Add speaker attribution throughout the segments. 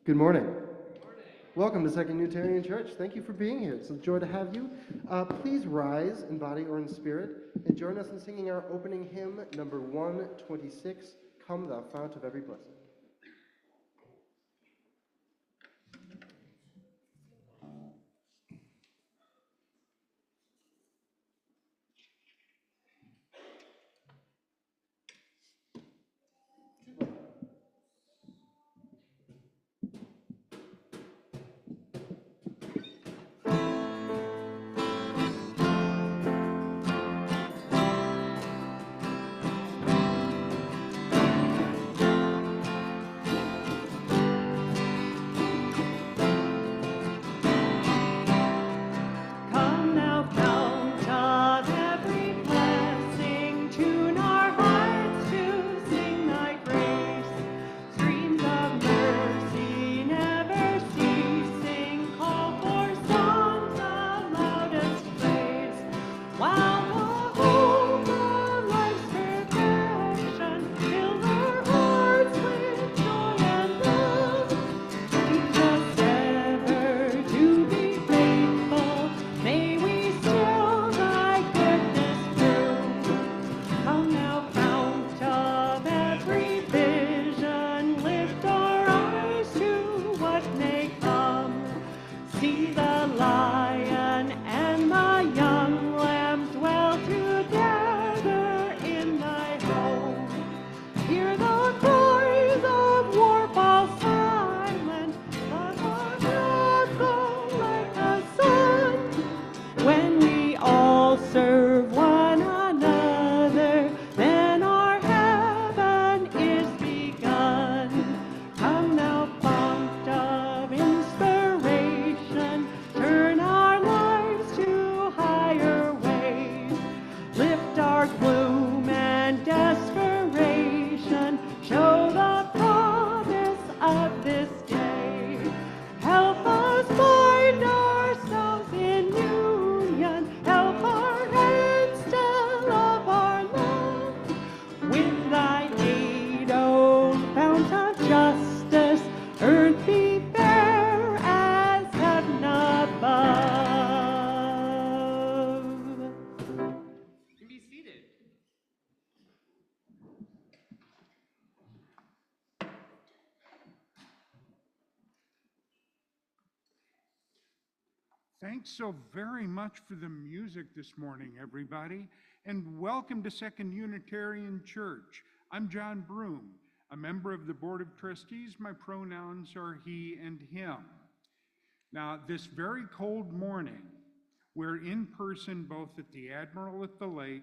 Speaker 1: Good morning. Welcome to Second Unitarian Church. Thank you for being here. It's a joy to have you. Please rise in body or in spirit and join us in singing our opening hymn, number 126, Come Thou Fount of Every Blessing.
Speaker 2: Thanks so very much for the music this morning, everybody, and welcome to Second Unitarian Church. I'm John Broom, a member of the Board of Trustees. My pronouns are he and him. Now, this very cold morning, we're in person both at the Admiral at the Lake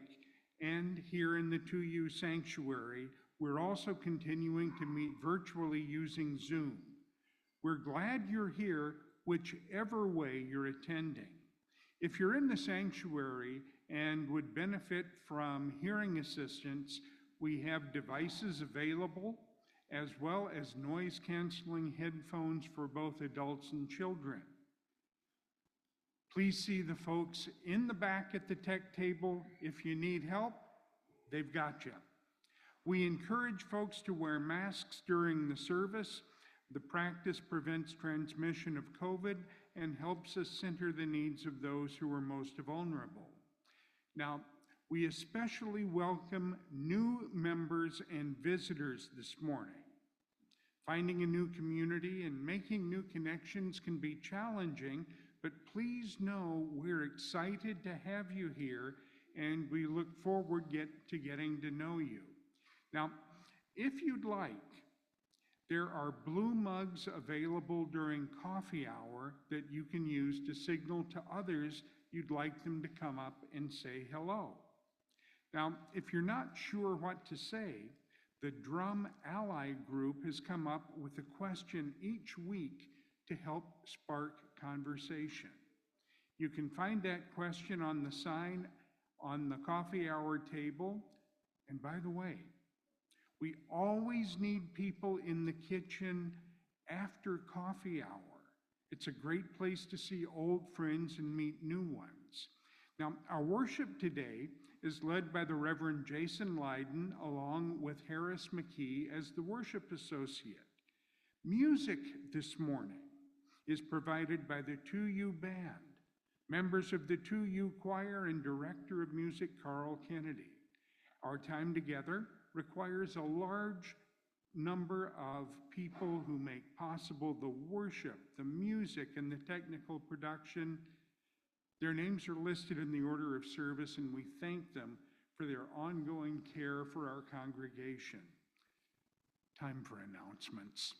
Speaker 2: and here in the 2U Sanctuary. We're also continuing to meet virtually using Zoom. We're glad you're here, whichever way you're attending. If you're in the sanctuary and would benefit from hearing assistance, we have devices available, as well as noise-canceling headphones for both adults and children. Please see the folks in the back at the tech table. If you need help, they've got you. We encourage folks to wear masks during the service. The practice prevents transmission of COVID and helps us center the needs of those who are most vulnerable. Now, we especially welcome new members and visitors this morning. Finding a new community and making new connections can be challenging, but please know we're excited to have you here and we look forward to getting to know you. Now, if you'd like, there are blue mugs available during coffee hour that you can use to signal to others you'd like them to come up and say hello. Now, if you're not sure what to say, the Drum Ally Group has come up with a question each week to help spark conversation. You can find that question on the sign on the coffee hour table. And by the way, we always need people in the kitchen after coffee hour. It's a great place to see old friends and meet new ones. Now, our worship today is led by the Reverend Jason Lydon, along with Harris McKee as the worship associate. Music this morning is provided by the 2U Band, members of the 2U Choir and Director of Music, Carl Kennedy. Our time together requires a large number of people who make possible the worship, the music, and the technical production. Their names are listed in the order of service, and we thank them for their ongoing care for our congregation. Time for announcements.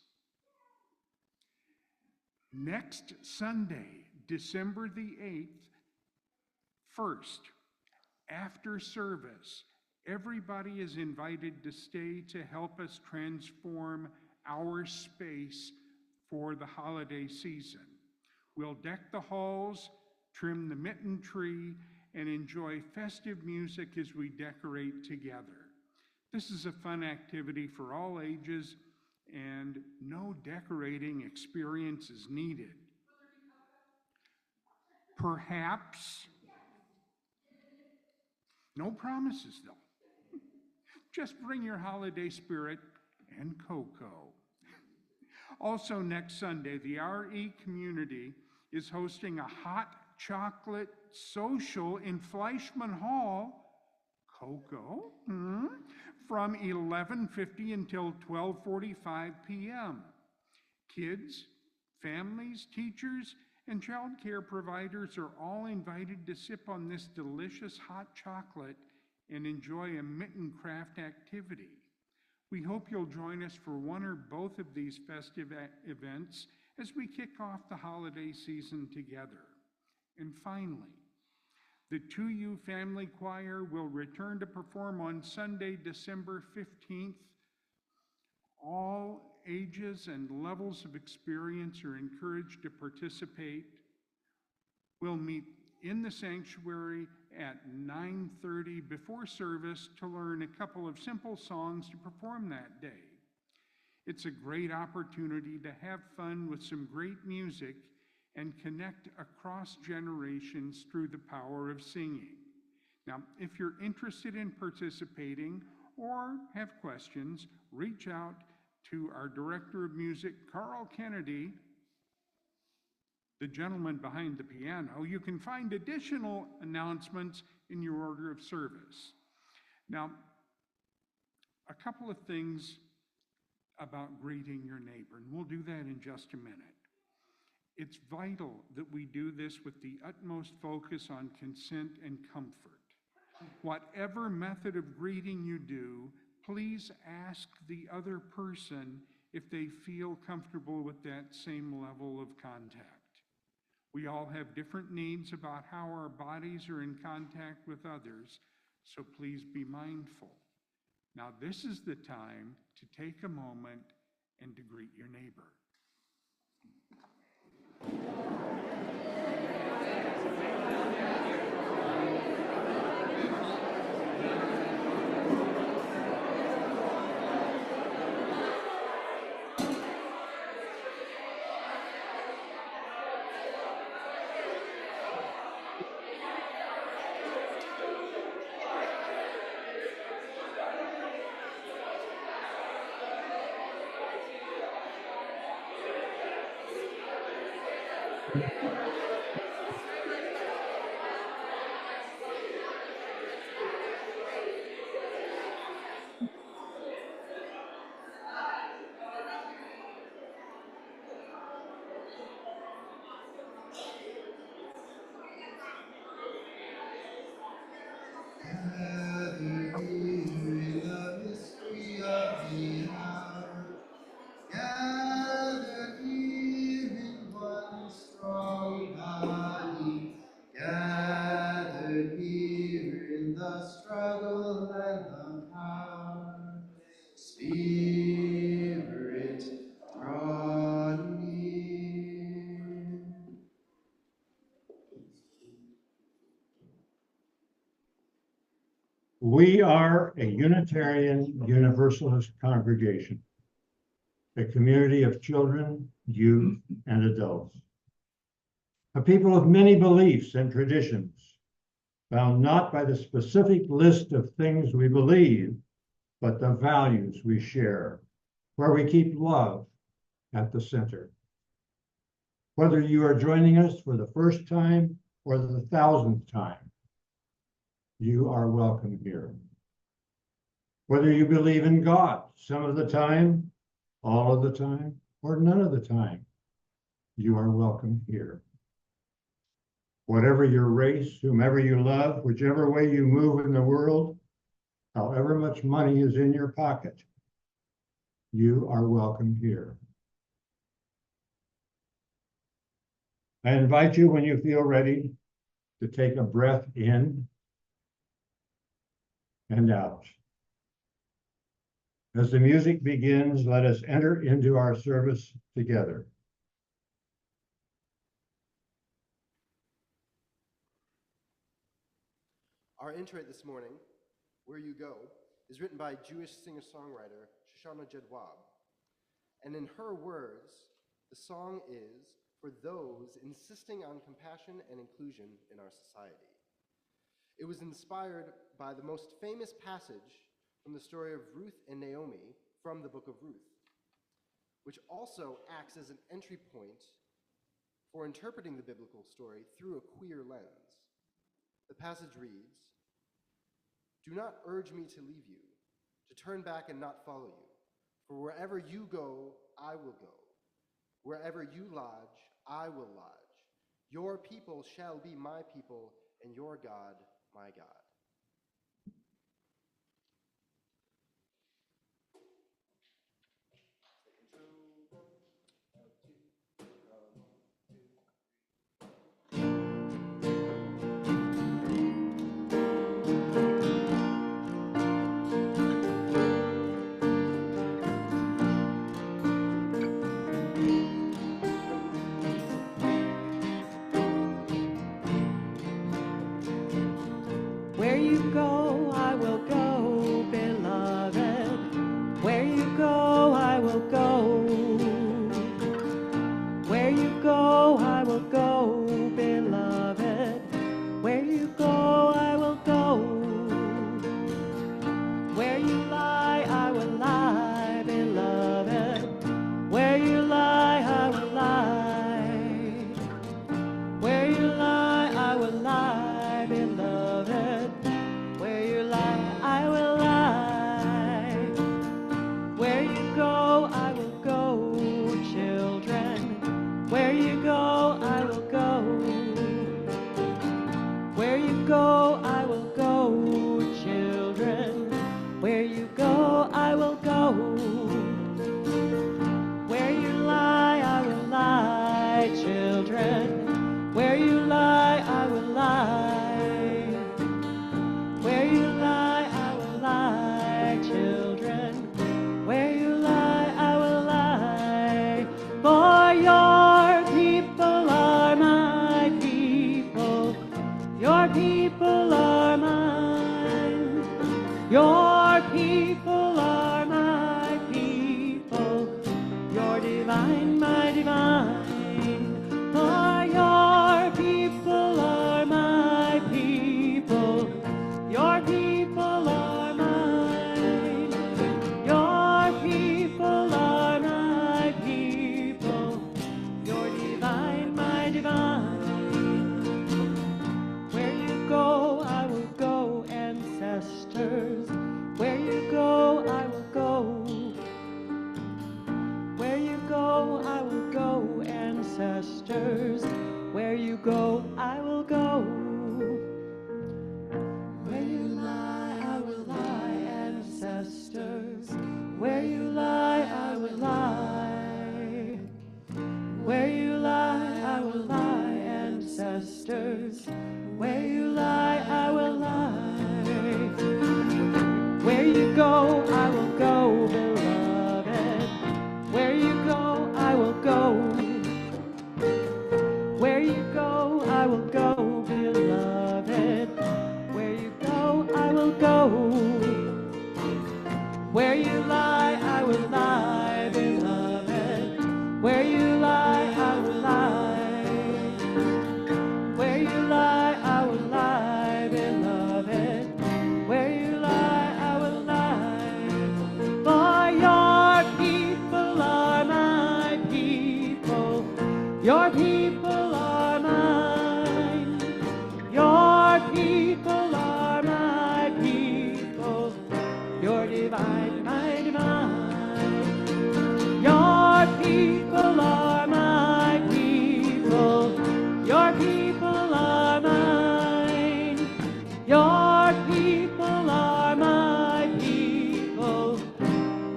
Speaker 2: Next Sunday, December the 8th, first, after service, everybody is invited to stay to help us transform our space for the holiday season. We'll deck the halls, trim the mitten tree, and enjoy festive music as we decorate together. This is a fun activity for all ages, and no decorating experience is needed. Perhaps. No promises, though. Just bring your holiday spirit and cocoa. Also, next Sunday, the RE community is hosting a hot chocolate social in Fleischman Hall, cocoa, from 11:50 until 12:45 p.m. Kids, families, teachers, and child care providers are all invited to sip on this delicious hot chocolate and enjoy a mitten craft activity. We hope you'll join us for one or both of these festive events as we kick off the holiday season together. And finally, the 2U Family Choir will return to perform on Sunday, December 15th. All ages and levels of experience are encouraged to participate. We'll meet in the sanctuary at 9:30 before service to learn a couple of simple songs to perform that day. It's a great opportunity to have fun with some great music and connect across generations through the power of singing. Now, if you're interested in participating or have questions, reach out to our Director of Music, Carl Kennedy, the gentleman behind the piano. You can find additional announcements in your order of service. Now, a couple of things about greeting your neighbor, and we'll do that in just a minute. It's vital that we do this with the utmost focus on consent and comfort. Whatever method of greeting you do, please ask the other person if they feel comfortable with that same level of contact. We all have different needs about how our bodies are in contact with others, so please be mindful. Now, this is the time to take a moment and to greet your neighbor.
Speaker 3: We are a Unitarian Universalist congregation, a community of children, youth, and adults, a people of many beliefs and traditions, bound not by the specific list of things we believe, but the values we share, where we keep love, at the center. Whether you are joining us for the first time or the 1,000th time, you are welcome here. Whether you believe in God some of the time, all of the time, or none of the time, you are welcome here. Whatever your race, whomever you love, whichever way you move in the world, however much money is in your pocket, you are welcome here. I invite you, when you feel ready, to take a breath in and out. As the music begins, let us enter into our service together.
Speaker 1: Our introit this morning, Where You Go, is written by Jewish singer-songwriter Shoshana Jedwab. And in her words, the song is for those insisting on compassion and inclusion in our society. It was inspired by the most famous passage from the story of Ruth and Naomi from the book of Ruth, which also acts as an entry point for interpreting the biblical story through a queer lens. The passage reads, "Do not urge me to leave you, to turn back and not follow you. For wherever you go, I will go. Wherever you lodge, I will lodge. Your people shall be my people, and your God, my God."
Speaker 4: Where you go, I will go, beloved. Where you go, I will go. Where you go, I will go, beloved. Where you go, I will go. Where you lie, I will lie, beloved. Where you lie, I will lie. Where you lie, I will lie, beloved. Where you lie, I will lie. Where you go, I will go, children. Where you go, I will go. Where you go, I will go, children. Where you go, I will go. Where you lie, I will lie, children. Where you lie, I will lie. Where you lie, I will lie, children. Where you lie, I will lie. For your people are my people. Your people are mine. Your people are my people. Your divine, my divine. For your people are my people. Your people are mine. Your people are my people. Your divine, my divine. Where you go, I will go, ancestors. Where you go, I will go. Where you go, I will go, ancestors. Where you go, I will go. Where you lie, I will lie, ancestors. Where you lie, I will lie. Where you lie, I will lie, ancestors. Where you lie, I will lie. Where you go, I will go, beloved. Where you go, I will go. Where you go, I will go, beloved. Where you go, I will go. Where you lie, I will lie, beloved. Where you lie, I will lie. Where you lie, I will lie, beloved. Where you lie, I will lie. For your people are my divine, my divine. Your people are my people. Your people are mine. Your people are my people.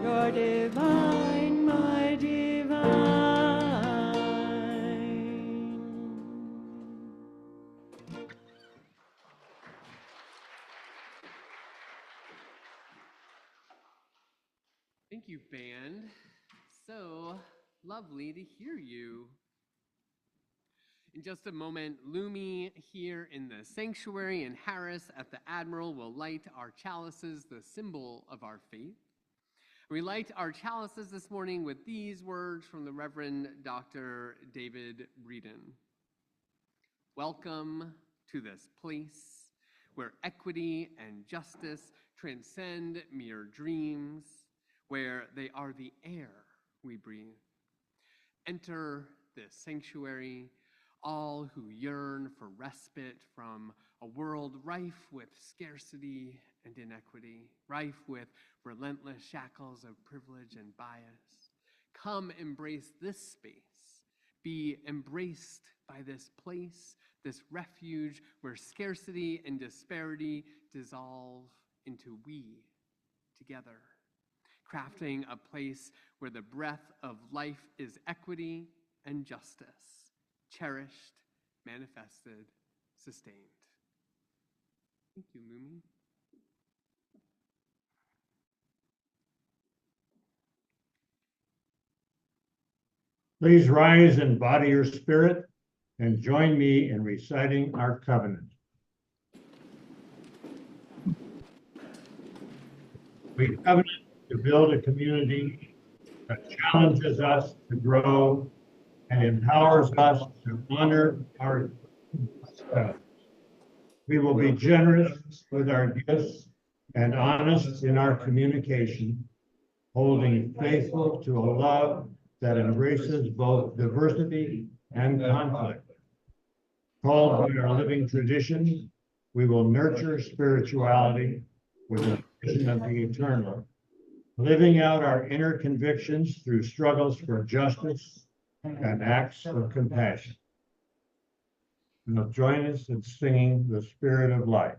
Speaker 4: You're divine, my divine.
Speaker 5: Thank you, band. So lovely to hear you. In just a moment, Lumi here in the sanctuary and Harris at the Admiral will light our chalices, the symbol of our faith. We light our chalices this morning with these words from the Reverend Dr. David Lydon. Welcome to this place where equity and justice transcend mere dreams, where they are the air we breathe. Enter this sanctuary, all who yearn for respite from a world rife with scarcity and inequity, rife with relentless shackles of privilege and bias. Come embrace this space. Be embraced by this place, this refuge where scarcity and disparity dissolve into we together, crafting a place where the breath of life is equity and justice, cherished, manifested, sustained. Thank you, Lumi.
Speaker 3: Please rise in body or spirit and join me in reciting our covenant. We covenant to build a community that challenges us to grow and empowers us to honor ourselves. We will be generous with our gifts and honest in our communication, holding faithful to a love that embraces both diversity and conflict. Called by our living traditions, we will nurture spirituality with a vision of the eternal, living out our inner convictions through struggles for justice and acts of compassion. Now join us in singing the Spirit of Life.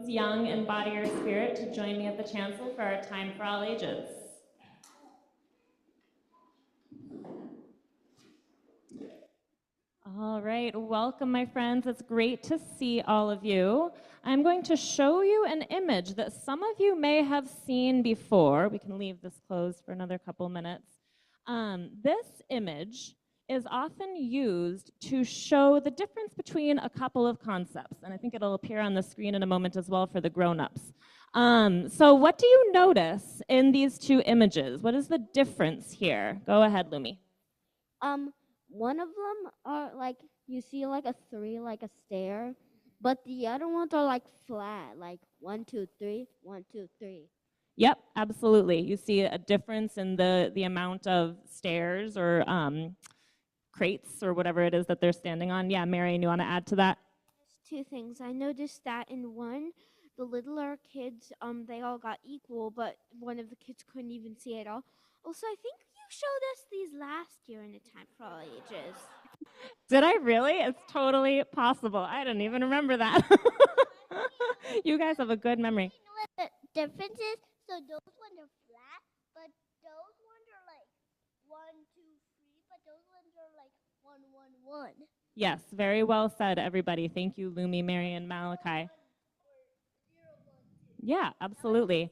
Speaker 6: Young and body or spirit to join me at the chancel for our time for all ages. All right, welcome my friends. It's great to see all of you. I'm going to show you an image that some of you may have seen before. We can leave this closed for another couple minutes. This image is often used to show the difference between a couple of concepts. And I think it'll appear on the screen in a moment as well for the grown-ups. So what do you notice in these two images? What is the difference here? Go ahead, Lumi.
Speaker 7: One of them are like, you see like a 3, like a stair, but the other ones are like flat, like 1, 2, 3, 1, 2, 3.
Speaker 6: Yep, absolutely. You see a difference in the amount of stairs or crates or whatever it is that they're standing on. Yeah, Marion, you want to add to that?
Speaker 7: Two things. I noticed that in one, the littler kids, they all got equal, but one of the kids couldn't even see at all. Also, I think you showed us these last year in the Time for All Ages.
Speaker 6: Did I really? It's totally possible. I didn't even remember that. You guys have a good memory.
Speaker 7: You know what the difference is? So those ones are flat, but those ones are like 1, 2, 3, but those ones are like 1, 1, 1.
Speaker 6: Yes, very well said, everybody. Thank you, Lumi, Marion, Malachi. Yeah, absolutely.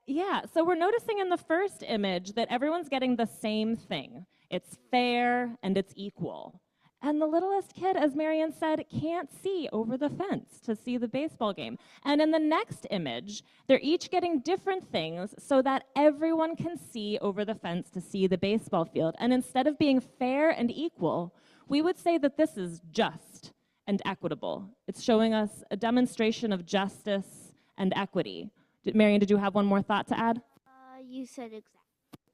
Speaker 6: Yeah, so we're noticing in the first image that everyone's getting the same thing. It's fair and it's equal. And the littlest kid, as Marion said, can't see over the fence to see the baseball game. And in the next image, they're each getting different things so that everyone can see over the fence to see the baseball field. And instead of being fair and equal, we would say that this is just and equitable. It's showing us a demonstration of justice and equity. Marion, did you have one more thought to add?
Speaker 7: You said exactly.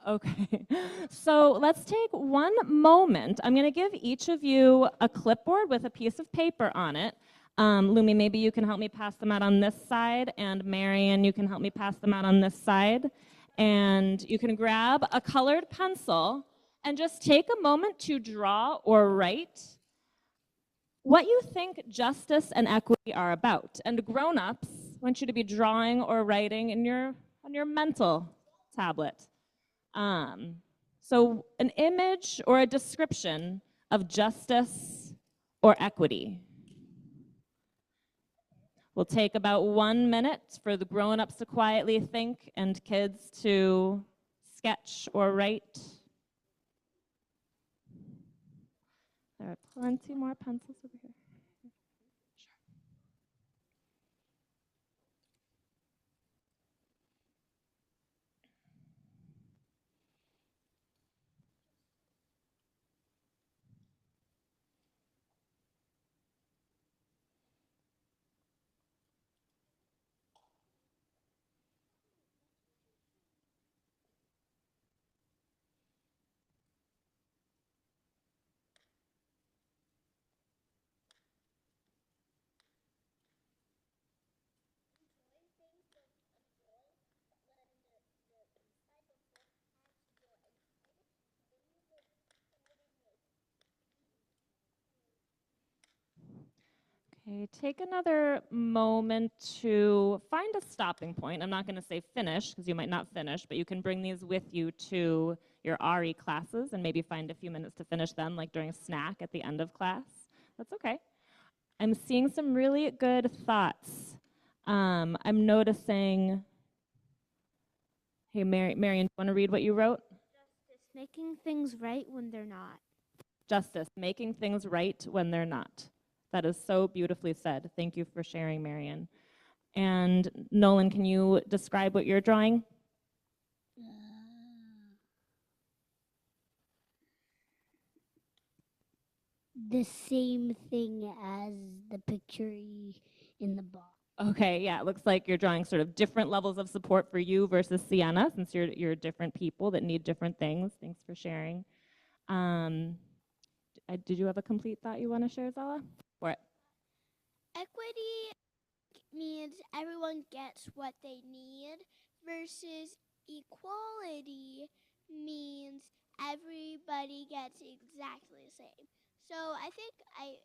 Speaker 6: Okay, so let's take one moment. I'm going to give each of you a clipboard with a piece of paper on it. Lumi, maybe you can help me pass them out on this side, and Marion, you can help me pass them out on this side. And you can grab a colored pencil and just take a moment to draw or write what you think justice and equity are about. And grown-ups, I want you to be drawing or writing on your mental tablet. So an image or a description of justice or equity. We'll take about 1 minute for the grown-ups to quietly think and kids to sketch or write. There are plenty more pencils over here. Okay, take another moment to find a stopping point. I'm not going to say finish because you might not finish, but you can bring these with you to your RE classes and maybe find a few minutes to finish them, like during snack at the end of class. That's okay. I'm seeing some really good thoughts. I'm noticing. Hey, Marion, do you want to read what you wrote?
Speaker 7: Justice, making things right when they're not.
Speaker 6: Justice, making things right when they're not. That is so beautifully said. Thank you for sharing, Marion. And Nolan, can you describe what you're drawing?
Speaker 7: The same thing as the picture in the box.
Speaker 6: Okay, yeah, it looks like you're drawing sort of different levels of support for you versus Sienna, since you're different people that need different things. Thanks for sharing. Did you have a complete thought you want to share, Zala? For it.
Speaker 7: Equity means everyone gets what they need versus equality means everybody gets exactly the same. So I think I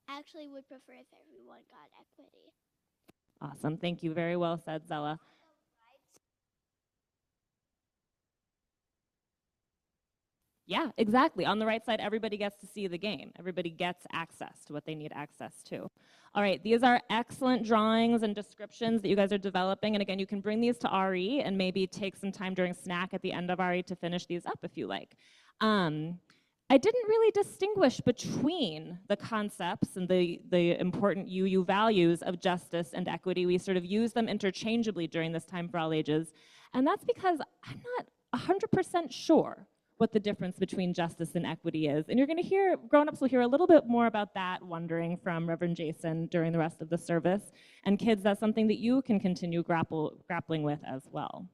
Speaker 7: actually would prefer if everyone got equity.
Speaker 6: Awesome. Thank you. Very well said, Zella. Yeah, exactly. On the right side, everybody gets to see the game. Everybody gets access to what they need access to. All right, these are excellent drawings and descriptions that you guys are developing. And again, you can bring these to RE and maybe take some time during snack at the end of RE to finish these up if you like. I didn't really distinguish between the concepts and the important UU values of justice and equity. We sort of use them interchangeably during this time for all ages. And that's because I'm not 100% sure what the difference between justice and equity is. And you're going to hear, grown-ups will hear a little bit more about that wondering from Reverend Jason during the rest of the service. And kids, that's something that you can continue grappling with as well.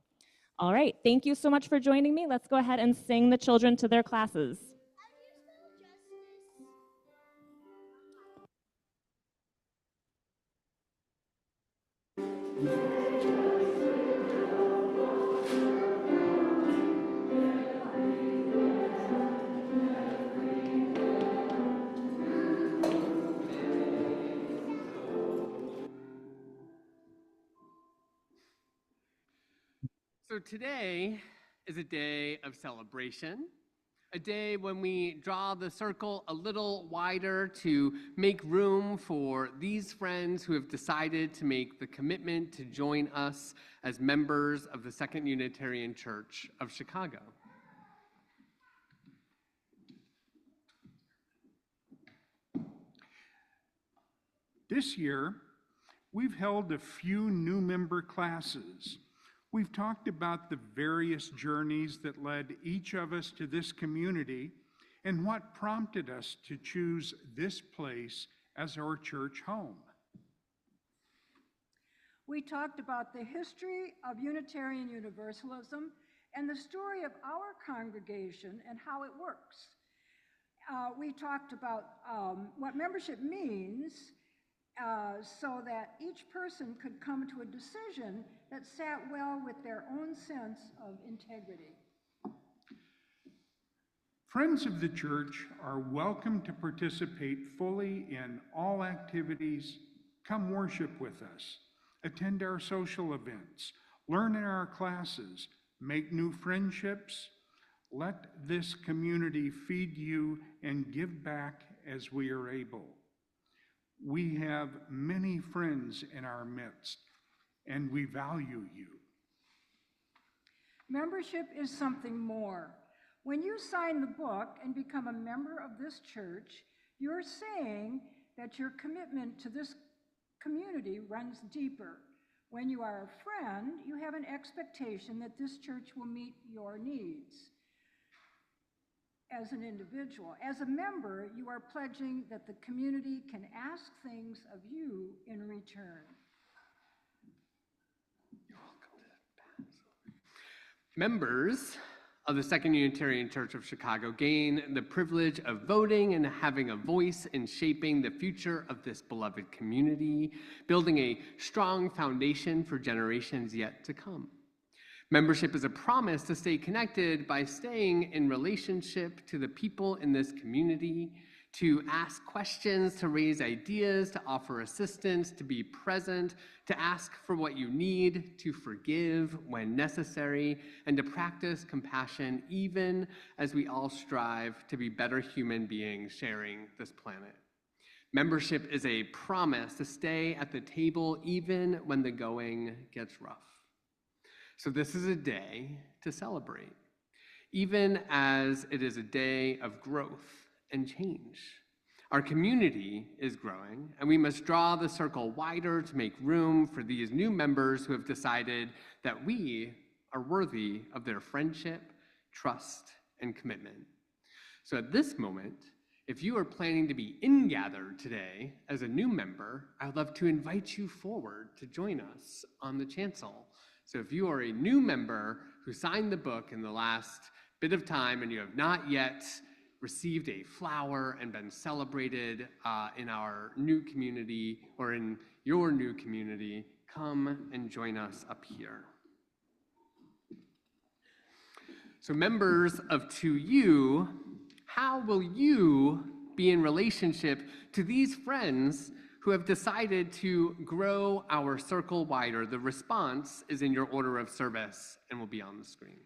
Speaker 6: All right, thank you so much for joining me. Let's go ahead and sing the children to their classes.
Speaker 5: So today is a day of celebration, a day when we draw the circle a little wider to make room for these friends who have decided to make the commitment to join us as members of the Second Unitarian Church of Chicago.
Speaker 2: This year, we've held a few new member classes. We've talked about the various journeys that led each of us to this community and what prompted us to choose this place as our church home.
Speaker 8: We talked about the history of Unitarian Universalism and the story of our congregation and how it works. We talked about what membership means so that each person could come to a decision that sat well with their own sense of integrity.
Speaker 2: Friends of the church are welcome to participate fully in all activities. Come worship with us, attend our social events, learn in our classes, make new friendships. Let this community feed you and give back as we are able. We have many friends in our midst, and we value you.
Speaker 8: Membership is something more. When you sign the book and become a member of this church, you're saying that your commitment to this community runs deeper. When you are a friend, you have an expectation that this church will meet your needs as an individual. As a member, you are pledging that the community can ask things of you in return.
Speaker 5: Members of the Second Unitarian Church of Chicago gain the privilege of voting and having a voice in shaping the future of this beloved community, building a strong foundation for generations yet to come. Membership is a promise to stay connected by staying in relationship to the people in this community, to ask questions, to raise ideas, to offer assistance, to be present, to ask for what you need, to forgive when necessary, and to practice compassion even as we all strive to be better human beings sharing this planet. Membership is a promise to stay at the table even when the going gets rough. So this is a day to celebrate, even as it is a day of growth and change. Our community is growing, and we must draw the circle wider to make room for these new members who have decided that we are worthy of their friendship, trust, and commitment. So at this moment, if you are planning to be in-gathered today as a new member, I would love to invite you forward to join us on the chancel. So if you are a new member who signed the book in the last bit of time and you have not yet received a flower and been celebrated in our new community or in your new community, come and join us up here. So members of 2U, how will you be in relationship to these friends who have decided to grow our circle wider? The response is in your order of service and will be on the screen.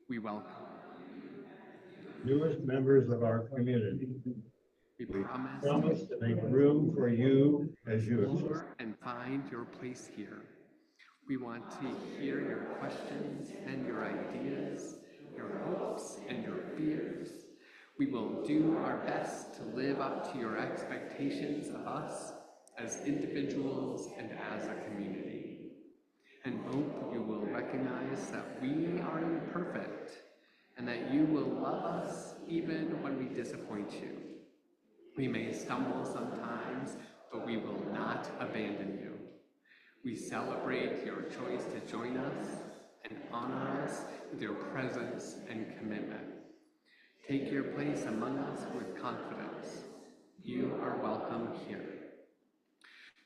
Speaker 5: We welcome
Speaker 3: Newest members of our community.
Speaker 5: We
Speaker 3: We
Speaker 5: promise
Speaker 3: promise to make room for you as you exist.
Speaker 5: and find your place here. We want to hear your questions and your ideas, your hopes and your fears. We will do our best to live up to your expectations of us as individuals and as a community. And hope you will recognize that we are imperfect and that you will love us even when we disappoint you. We may stumble sometimes, but we will not abandon you. We celebrate your choice to join us and honor us with your presence and commitment. Take your place among us with confidence. You are welcome here.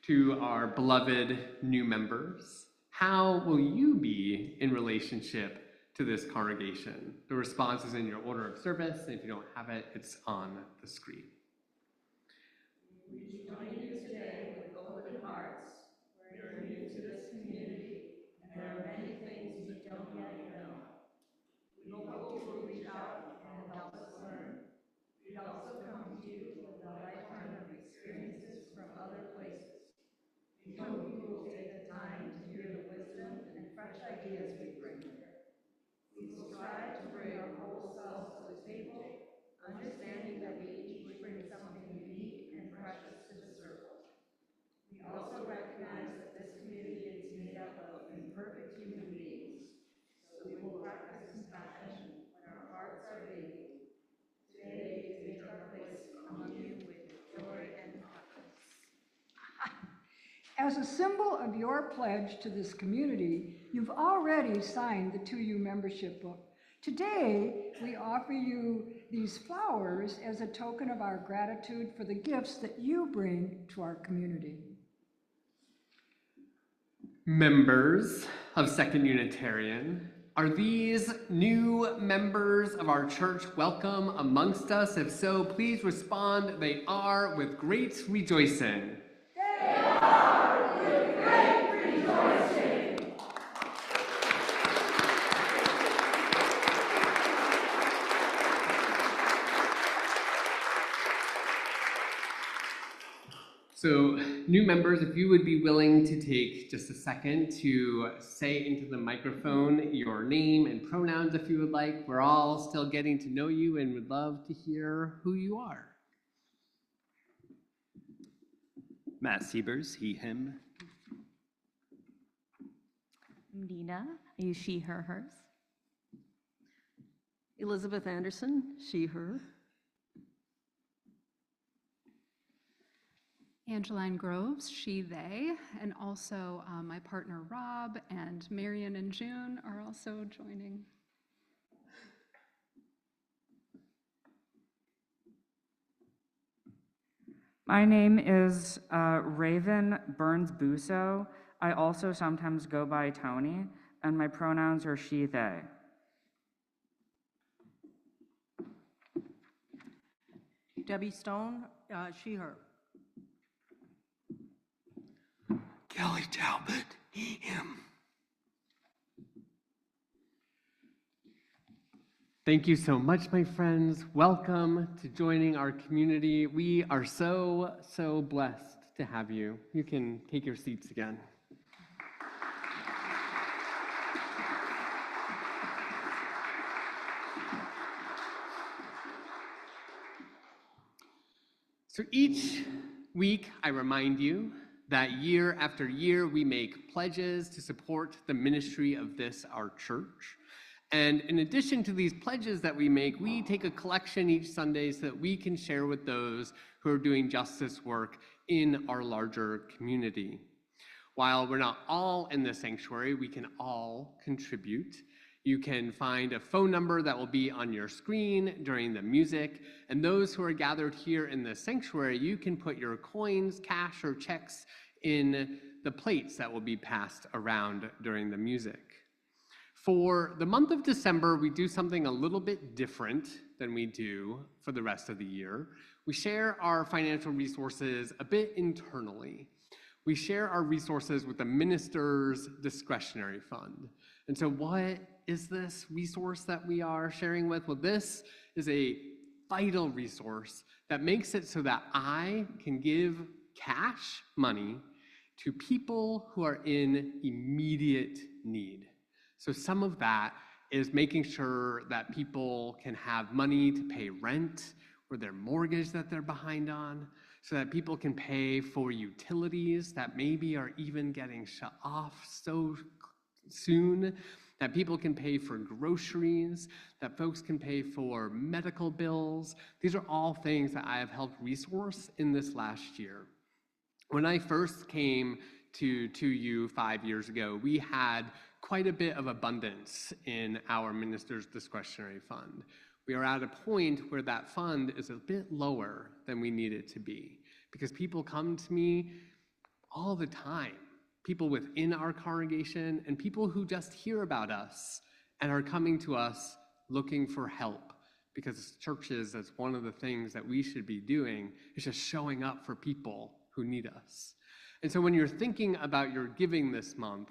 Speaker 5: To our beloved new members, how will you be in relationship to this congregation? The response is in your order of service, and if you don't have it, it's on the screen.
Speaker 4: We join you today with open hearts. We're new to this community, and there are many things we don't yet know. We hope you will reach out and help us learn. We also come to you with a lifetime of experiences from other places. We hope you will take the time to hear the wisdom and fresh ideas we bring here. We will strive to bring our whole selves to the table, understanding that we each bring something unique and precious to the circle. We also recognize that this community is made up of imperfect human beings, so we will practice compassion when our hearts are aching. Today we take our place among you with joy and purpose.
Speaker 8: As a symbol of your pledge to this community, you've already signed the 2U membership book. Today, we offer you these flowers as a token of our gratitude for the gifts that you bring to our community.
Speaker 5: Members of Second Unitarian, are these new members of our church welcome amongst us? If so, please respond, they are, with great rejoicing.
Speaker 4: They are with great rejoicing.
Speaker 5: So, new members, if you would be willing to take just a second to say into the microphone your name and pronouns if you would like. We're all still getting to know you and would love to hear who you are.
Speaker 9: Matt Siebers, he, him.
Speaker 10: Nina, I use she, her, hers.
Speaker 11: Elizabeth Anderson, she, her.
Speaker 12: Angeline Groves, she, they, and also my partner Rob and Marion and June are also joining.
Speaker 13: My name is Raven Burns Busso. I also sometimes go by Tony, and my pronouns are she, they.
Speaker 11: Debbie Stone, she, her.
Speaker 9: Kelly Talbot, he, him.
Speaker 5: Thank you so much, my friends. Welcome to joining our community. We are so, so blessed to have you. You can take your seats again. So each week, I remind you that year after year, we make pledges to support the ministry of this, our church. And in addition to these pledges that we make, we take a collection each Sunday so that we can share with those who are doing justice work in our larger community. While we're not all in the sanctuary, we can all contribute. You can find a phone number that will be on your screen during the music. And those who are gathered here in the sanctuary, you can put your coins, cash, or checks in the plates that will be passed around during the music. For the month of December, we do something a little bit different than we do for the rest of the year. We share our financial resources a bit internally. We share our resources with the minister's discretionary fund. And so what is this resource that we are sharing with? Well, this is a vital resource that makes it so that I can give cash money to people who are in immediate need. So some of that is making sure that people can have money to pay rent or their mortgage that they're behind on, so that people can pay for utilities that maybe are even getting shut off so soon, that people can pay for groceries, that folks can pay for medical bills. These are all things that I have helped resource in this last year. When I first came to 2U 5 years ago, we had quite a bit of abundance in our minister's discretionary fund. We are at a point where that fund is a bit lower than we need it to be, because people come to me all the time, people within our congregation and people who just hear about us and are coming to us looking for help, because churches, that's one of the things that we should be doing, is just showing up for people who need us. And so when you're thinking about your giving this month,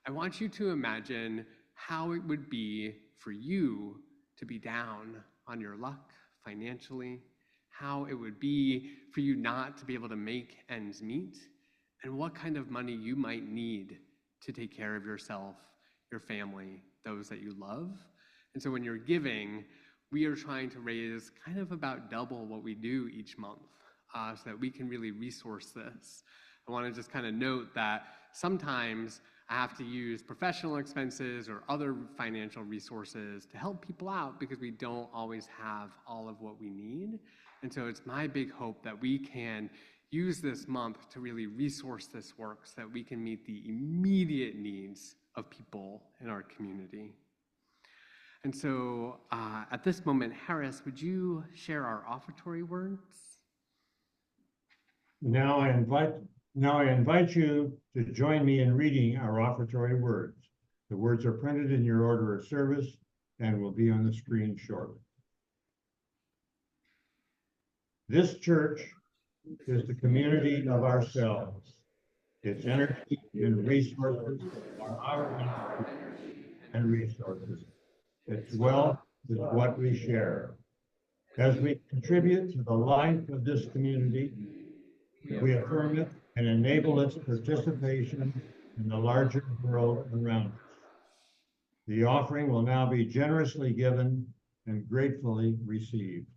Speaker 5: I want you to imagine how it would be for you to be down on your luck financially, how it would be for you not to be able to make ends meet, and what kind of money you might need to take care of yourself, your family, those that you love. And so when you're giving, we are trying to raise kind of about double what we do each month, so that we can really resource this. I want to just kind of note that sometimes I have to use professional expenses or other financial resources to help people out because we don't always have all of what we need. And so it's my big hope that we can use this month to really resource this work so that we can meet the immediate needs of people in our community. And so at this moment, Harris, would you share our offertory words?
Speaker 3: Now I invite you to join me in reading our offertory words. The words are printed in your order of service and will be on the screen shortly. This church is the community of ourselves. Its energy and resources are our energy and resources. Its wealth is what we share. As we contribute to the life of this community, we affirm it and enable its participation in the larger world around us. The offering will now be generously given and gratefully received.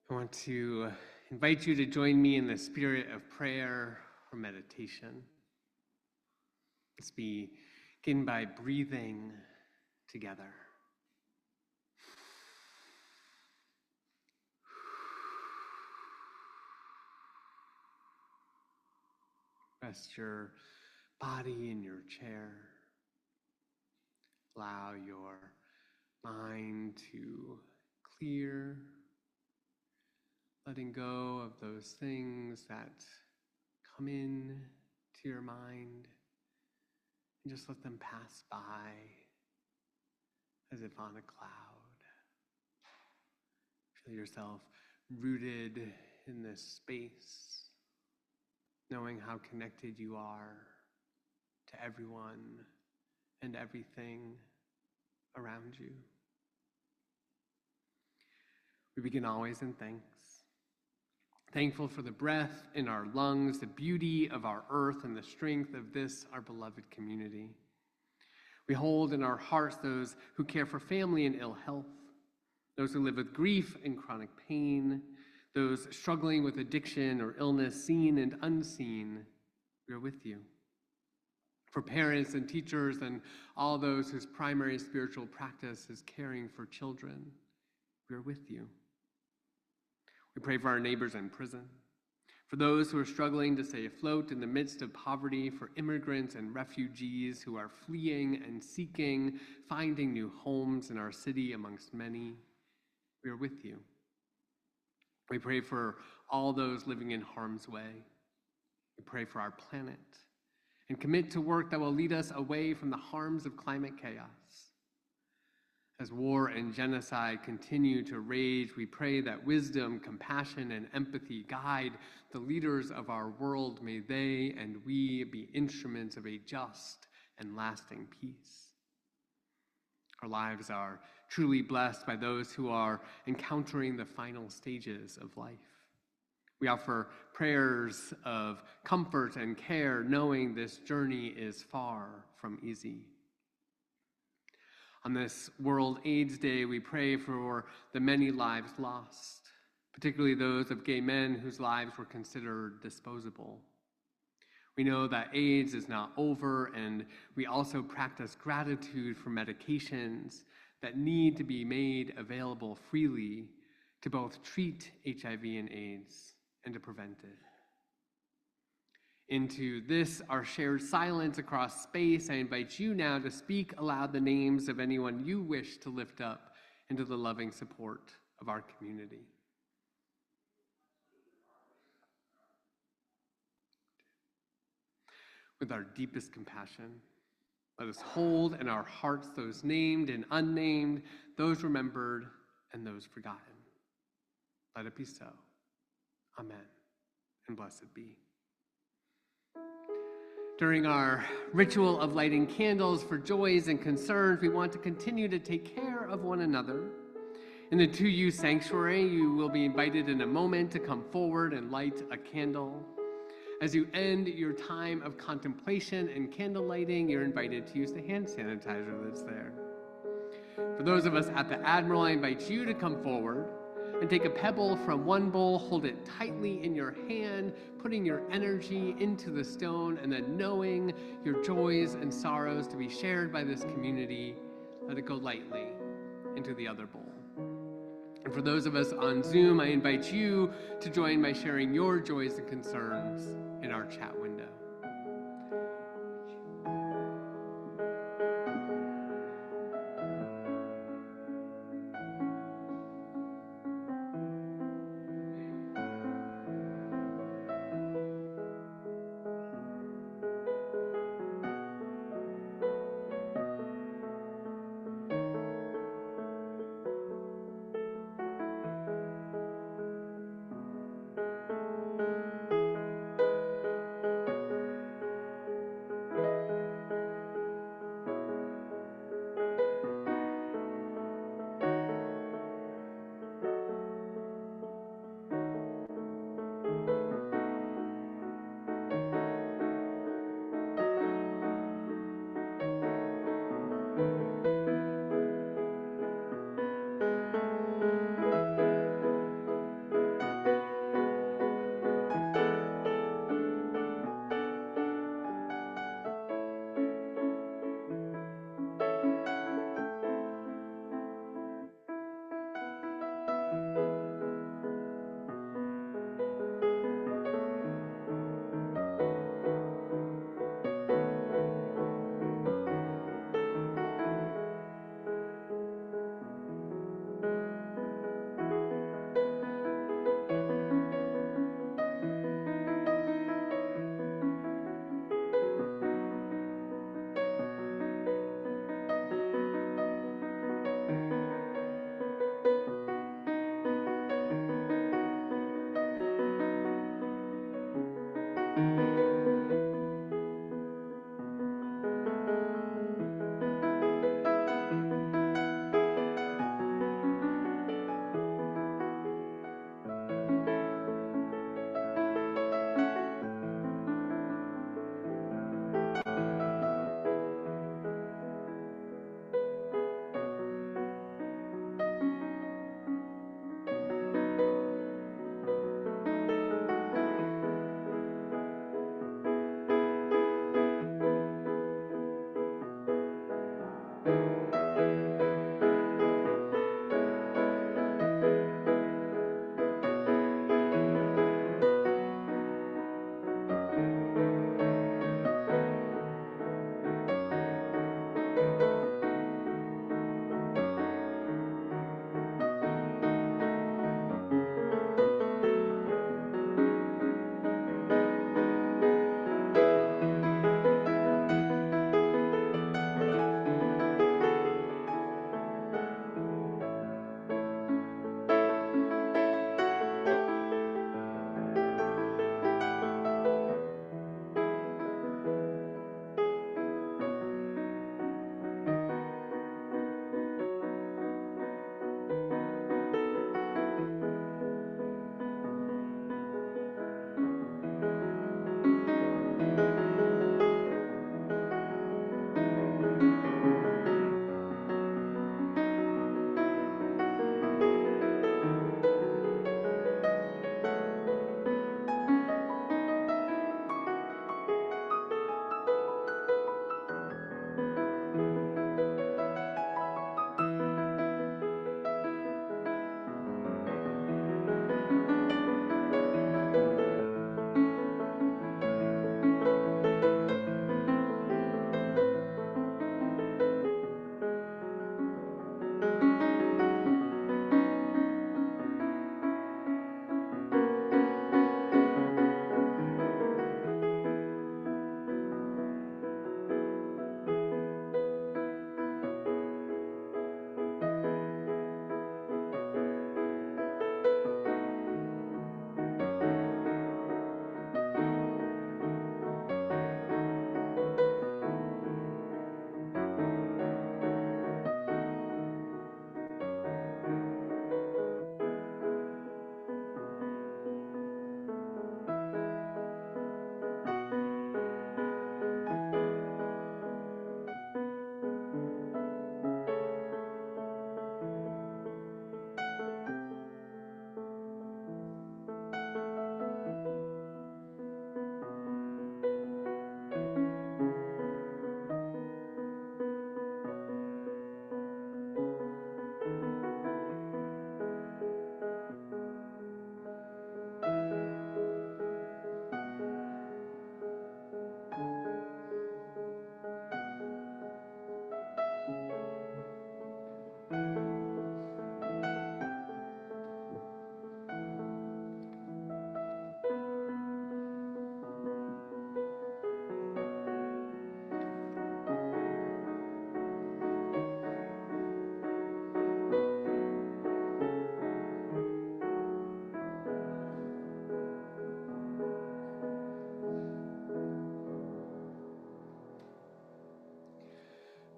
Speaker 5: I want to invite you to join me in the spirit of prayer or meditation. Let's begin by breathing together. Rest your body in your chair. Allow your mind to clear, letting go of those things that come in to your mind, and just let them pass by as if on a cloud. Feel yourself rooted in this space, knowing how connected you are to everyone and everything around you. We begin always in thanks. Thankful for the breath in our lungs, the beauty of our earth, and the strength of this, our beloved community. We hold in our hearts those who care for family in ill health, those who live with grief and chronic pain, those struggling with addiction or illness, seen and unseen. We are with you. For parents and teachers and all those whose primary spiritual practice is caring for children, we are with you. We pray for our neighbors in prison, for those who are struggling to stay afloat in the midst of poverty, for immigrants and refugees who are fleeing and seeking, finding new homes in our city amongst many. We are with you. We pray for all those living in harm's way. We pray for our planet and commit to work that will lead us away from the harms of climate chaos. As war and genocide continue to rage, we pray that wisdom, compassion, and empathy guide the leaders of our world. May they and we be instruments of a just and lasting peace. Our lives are truly blessed by those who are encountering the final stages of life. We offer prayers of comfort and care, knowing this journey is far from easy. On this World AIDS Day, we pray for the many lives lost, particularly those of gay men whose lives were considered disposable. We know that AIDS is not over, and we also practice gratitude for medications that need to be made available freely to both treat HIV and AIDS and to prevent it. Into this, our shared silence across space, I invite you now to speak aloud the names of anyone you wish to lift up into the loving support of our community. With our deepest compassion, let us hold in our hearts those named and unnamed, those remembered and those forgotten. Let it be so. Amen, and blessed be. During our ritual of lighting candles for joys and concerns, we want to continue to take care of one another. In the 2U sanctuary, you will be invited in a moment to come forward and light a candle. As you end your time of contemplation and candle lighting, you're invited to use the hand sanitizer that's there. For those of us at the Admiral, I invite you to come forward and take a pebble from one bowl, hold it tightly in your hand, putting your energy into the stone, and then knowing your joys and sorrows to be shared by this community, let it go lightly into the other bowl. And for those of us on Zoom, I invite you to join by sharing your joys and concerns in our chat window.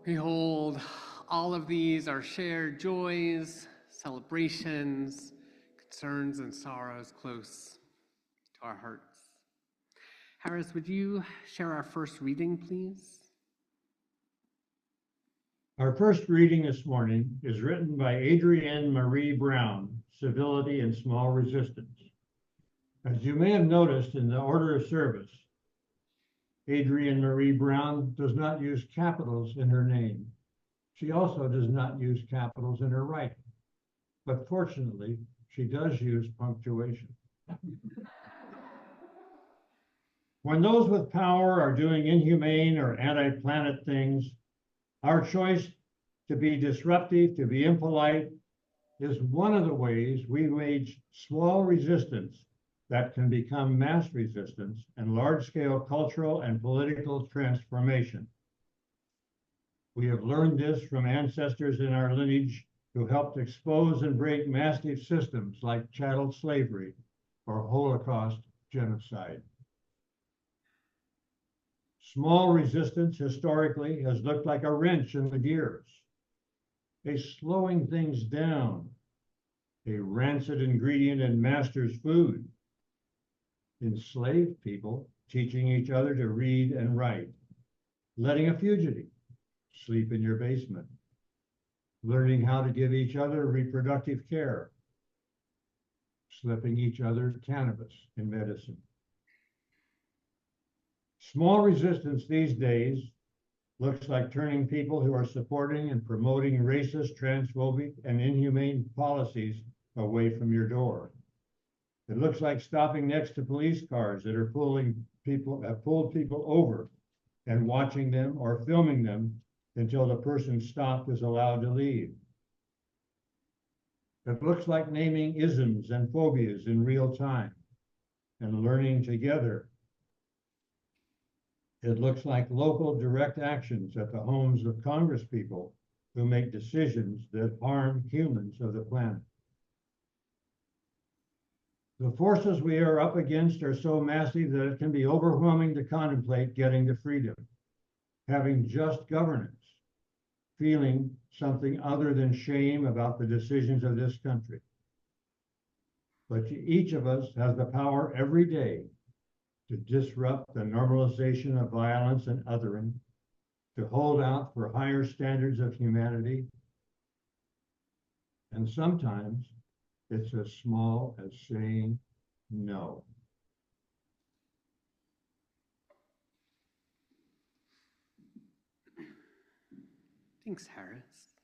Speaker 5: Behold, all of these are shared joys, celebrations, concerns, and sorrows close to our hearts. Harris, would you share our first reading, please?
Speaker 3: Our first reading this morning is written by Adrienne Marie Brown, Civility and Small Resistance. As you may have noticed in the order of service, Adrienne Marie Brown does not use capitals in her name. She also does not use capitals in her writing, but fortunately, she does use punctuation. When those with power are doing inhumane or anti-planet things, our choice to be disruptive, to be impolite, is one of the ways we wage small resistance that can become mass resistance and large-scale cultural and political transformation. We have learned this from ancestors in our lineage who helped expose and break massive systems like chattel slavery or Holocaust genocide. Small resistance historically has looked like a wrench in the gears, a slowing things down, a rancid ingredient in master's food, enslaved people teaching each other to read and write, letting a fugitive sleep in your basement, learning how to give each other reproductive care, slipping each other cannabis in medicine. Small resistance these days looks like turning people who are supporting and promoting racist, transphobic, and inhumane policies away from your door. It looks like stopping next to police cars that are pulled people over and watching them or filming them until the person stopped is allowed to leave. It looks like naming isms and phobias in real time and learning together. It looks like local direct actions at the homes of congresspeople who make decisions that harm humans of the planet. The forces we are up against are so massive that it can be overwhelming to contemplate getting to freedom, having just governance, feeling something other than shame about the decisions of this country. But each of us has the power every day to disrupt the normalization of violence and othering, to hold out for higher standards of humanity. And sometimes it's as small as saying no.
Speaker 5: Thanks, Harris.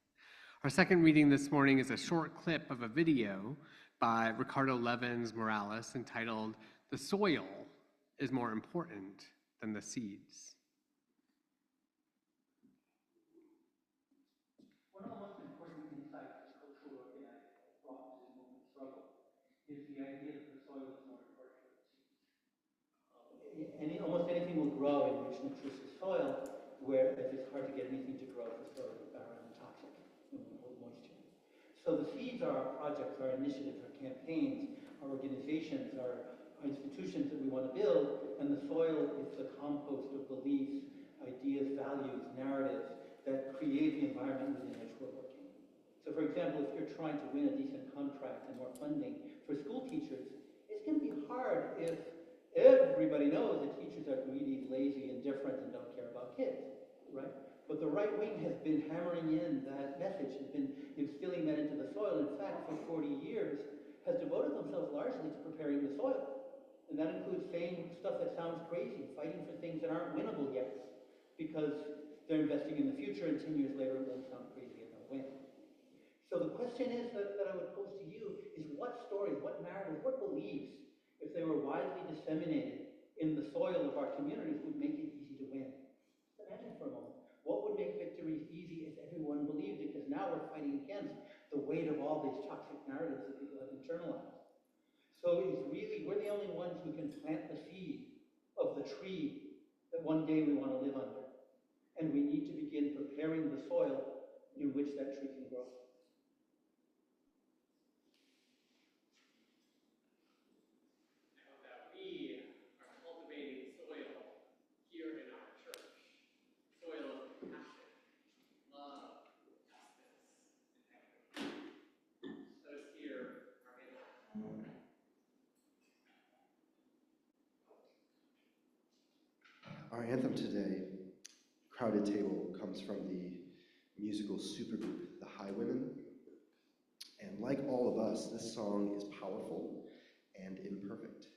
Speaker 5: Our second reading this morning is a short clip of a video by Ricardo Levins Morales entitled "The Soil is More Important Than the Seeds."
Speaker 14: One of the most important insights of cultural organizing that brought to the movement struggle is the idea that the soil is more important than the seeds. Almost anything will grow in rich, nutritious soil, whereas it's hard to get anything to grow if the soil is barren and toxic and won't hold moisture. So the seeds are our projects, our initiatives, our campaigns, our organizations, our institutions that we want to build, and the soil is the compost of beliefs, ideas, values, narratives that create the environment within which we're working. So for example, if you're trying to win a decent contract and more funding for school teachers, it's going to be hard if everybody knows that teachers are greedy, lazy, indifferent, and don't care about kids, right? But the right wing has been hammering in that message, has been instilling that into the soil. In fact, for 40 years, has devoted themselves largely to preparing the soil. And that includes saying stuff that sounds crazy, fighting for things that aren't winnable yet, because they're investing in the future, and 10 years later it won't sound crazy and they'll win. So the question is that I would pose to you is what stories, what narratives, what beliefs, if they were widely disseminated in the soil of our communities, would make it easy to win? Just imagine for a moment. What would make victories easy if everyone believed it? Because now we're fighting against the weight of all these toxic narratives that people have internalized. So it's really, we're the only ones who can plant the seed of the tree that one day we want to live under. And we need to begin preparing the soil in which that tree can grow.
Speaker 5: I hope that we are cultivating soil here in our church. Soil of compassion,
Speaker 1: anthem today, Crowded Table, comes from the musical supergroup, the Highwomen. And like all of us, this song is powerful and imperfect.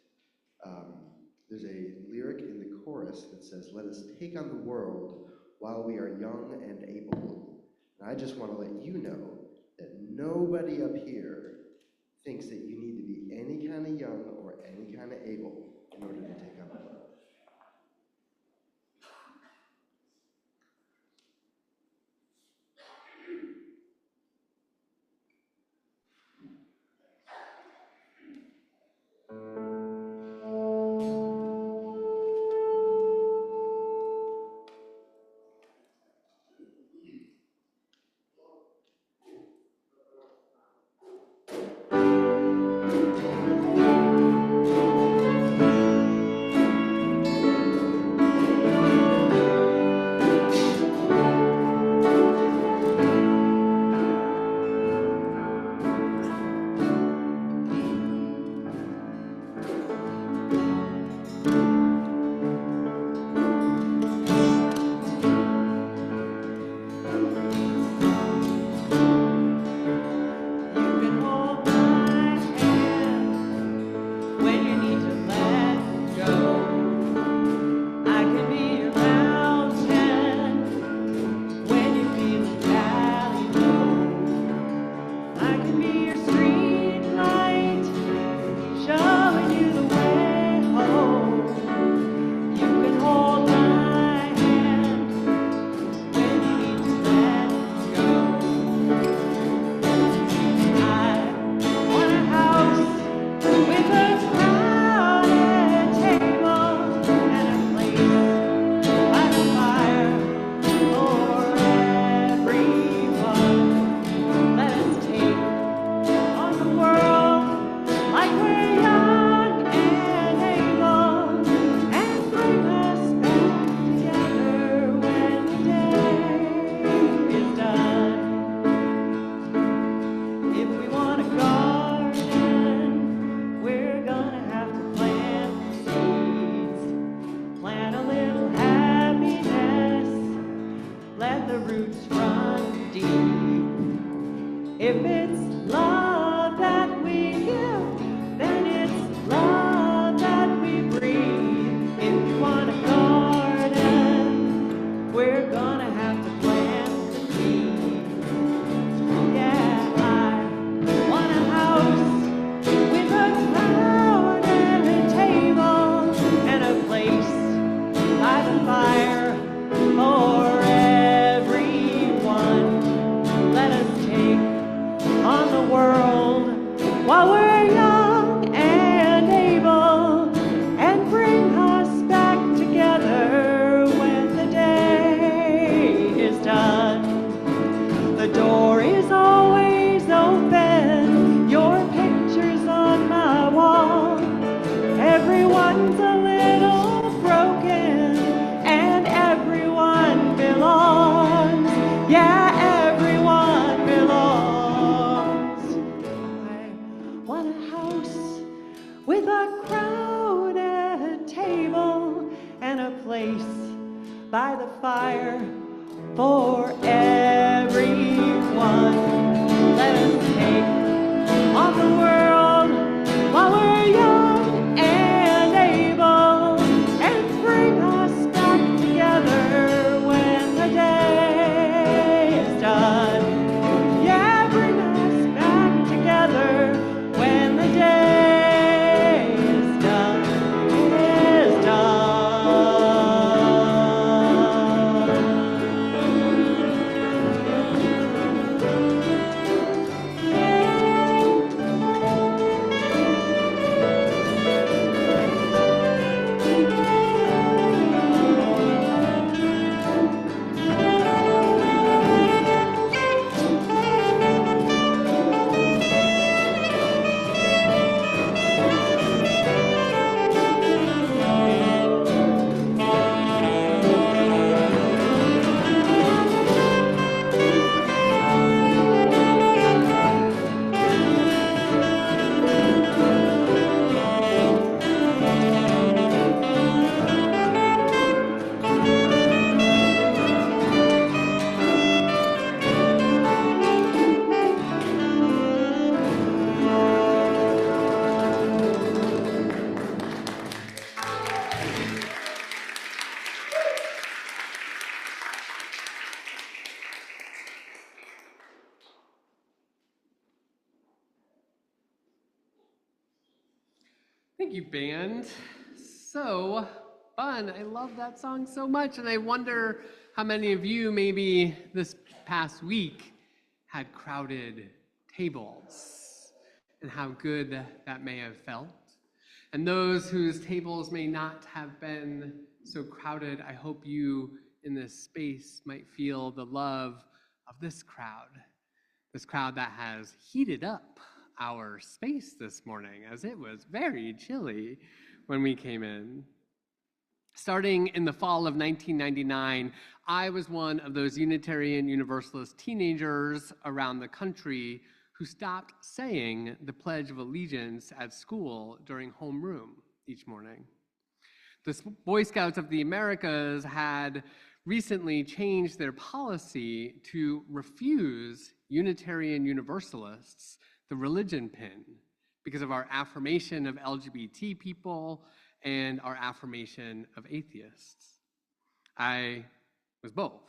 Speaker 1: There's a lyric in the chorus that says, "Let us take on the world while we are young and able." And I just want to let you know that nobody up here thinks that you need to be any kind of young or any kind of able in order to take on the world.
Speaker 5: Thank you, band. So fun. I love that song so much, and I wonder how many of you maybe this past week had crowded tables and how good that may have felt. And those whose tables may not have been so crowded, I hope you in this space might feel the love of this crowd that has heated up our space this morning, as it was very chilly when we came in. Starting in the fall of 1999, I was one of those Unitarian Universalist teenagers around the country who stopped saying the Pledge of Allegiance at school during homeroom each morning. The Boy Scouts of the Americas had recently changed their policy to refuse Unitarian Universalists the religion pin because of our affirmation of LGBT people and our affirmation of atheists. I was both.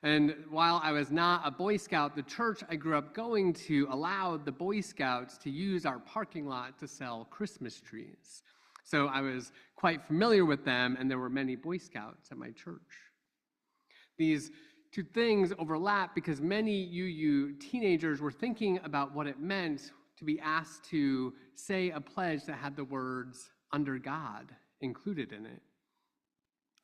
Speaker 5: And while I was not a Boy Scout, the church I grew up going to allowed the Boy Scouts to use our parking lot to sell Christmas trees. So I was quite familiar with them, and there were many Boy Scouts at my church. These two things overlap because many UU teenagers were thinking about what it meant to be asked to say a pledge that had the words "under God" included in it.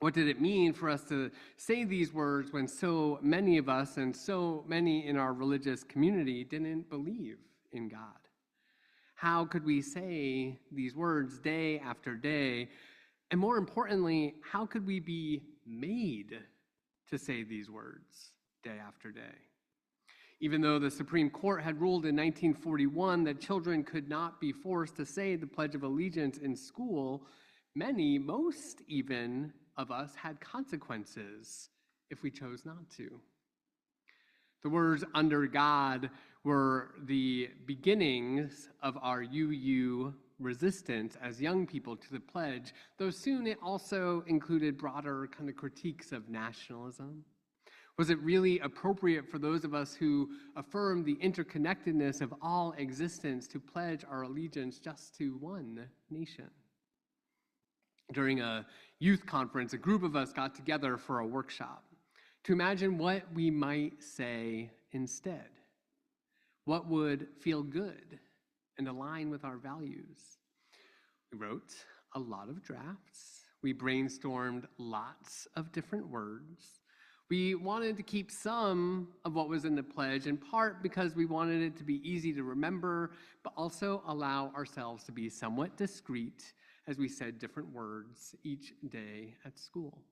Speaker 5: What did it mean for us to say these words when so many of us and so many in our religious community didn't believe in God? How could we say these words day after day? And more importantly, how could we be made to say these words day after day? Even though the Supreme Court had ruled in 1941 that children could not be forced to say the Pledge of Allegiance in school, most even of us had consequences if we chose not to. The words "under God" were the beginnings of our UU resistance as young people to the pledge, though soon it also included broader kind of critiques of nationalism. Was it really appropriate for those of us who affirm the interconnectedness of all existence to pledge our allegiance just to one nation? During a youth conference, a group of us got together for a workshop to imagine what we might say instead. What would feel good and align with our values? We wrote a lot of drafts. We brainstormed lots of different words. We wanted to keep some of what was in the pledge, in part because we wanted it to be easy to remember, but also allow ourselves to be somewhat discreet as we said different words each day at school.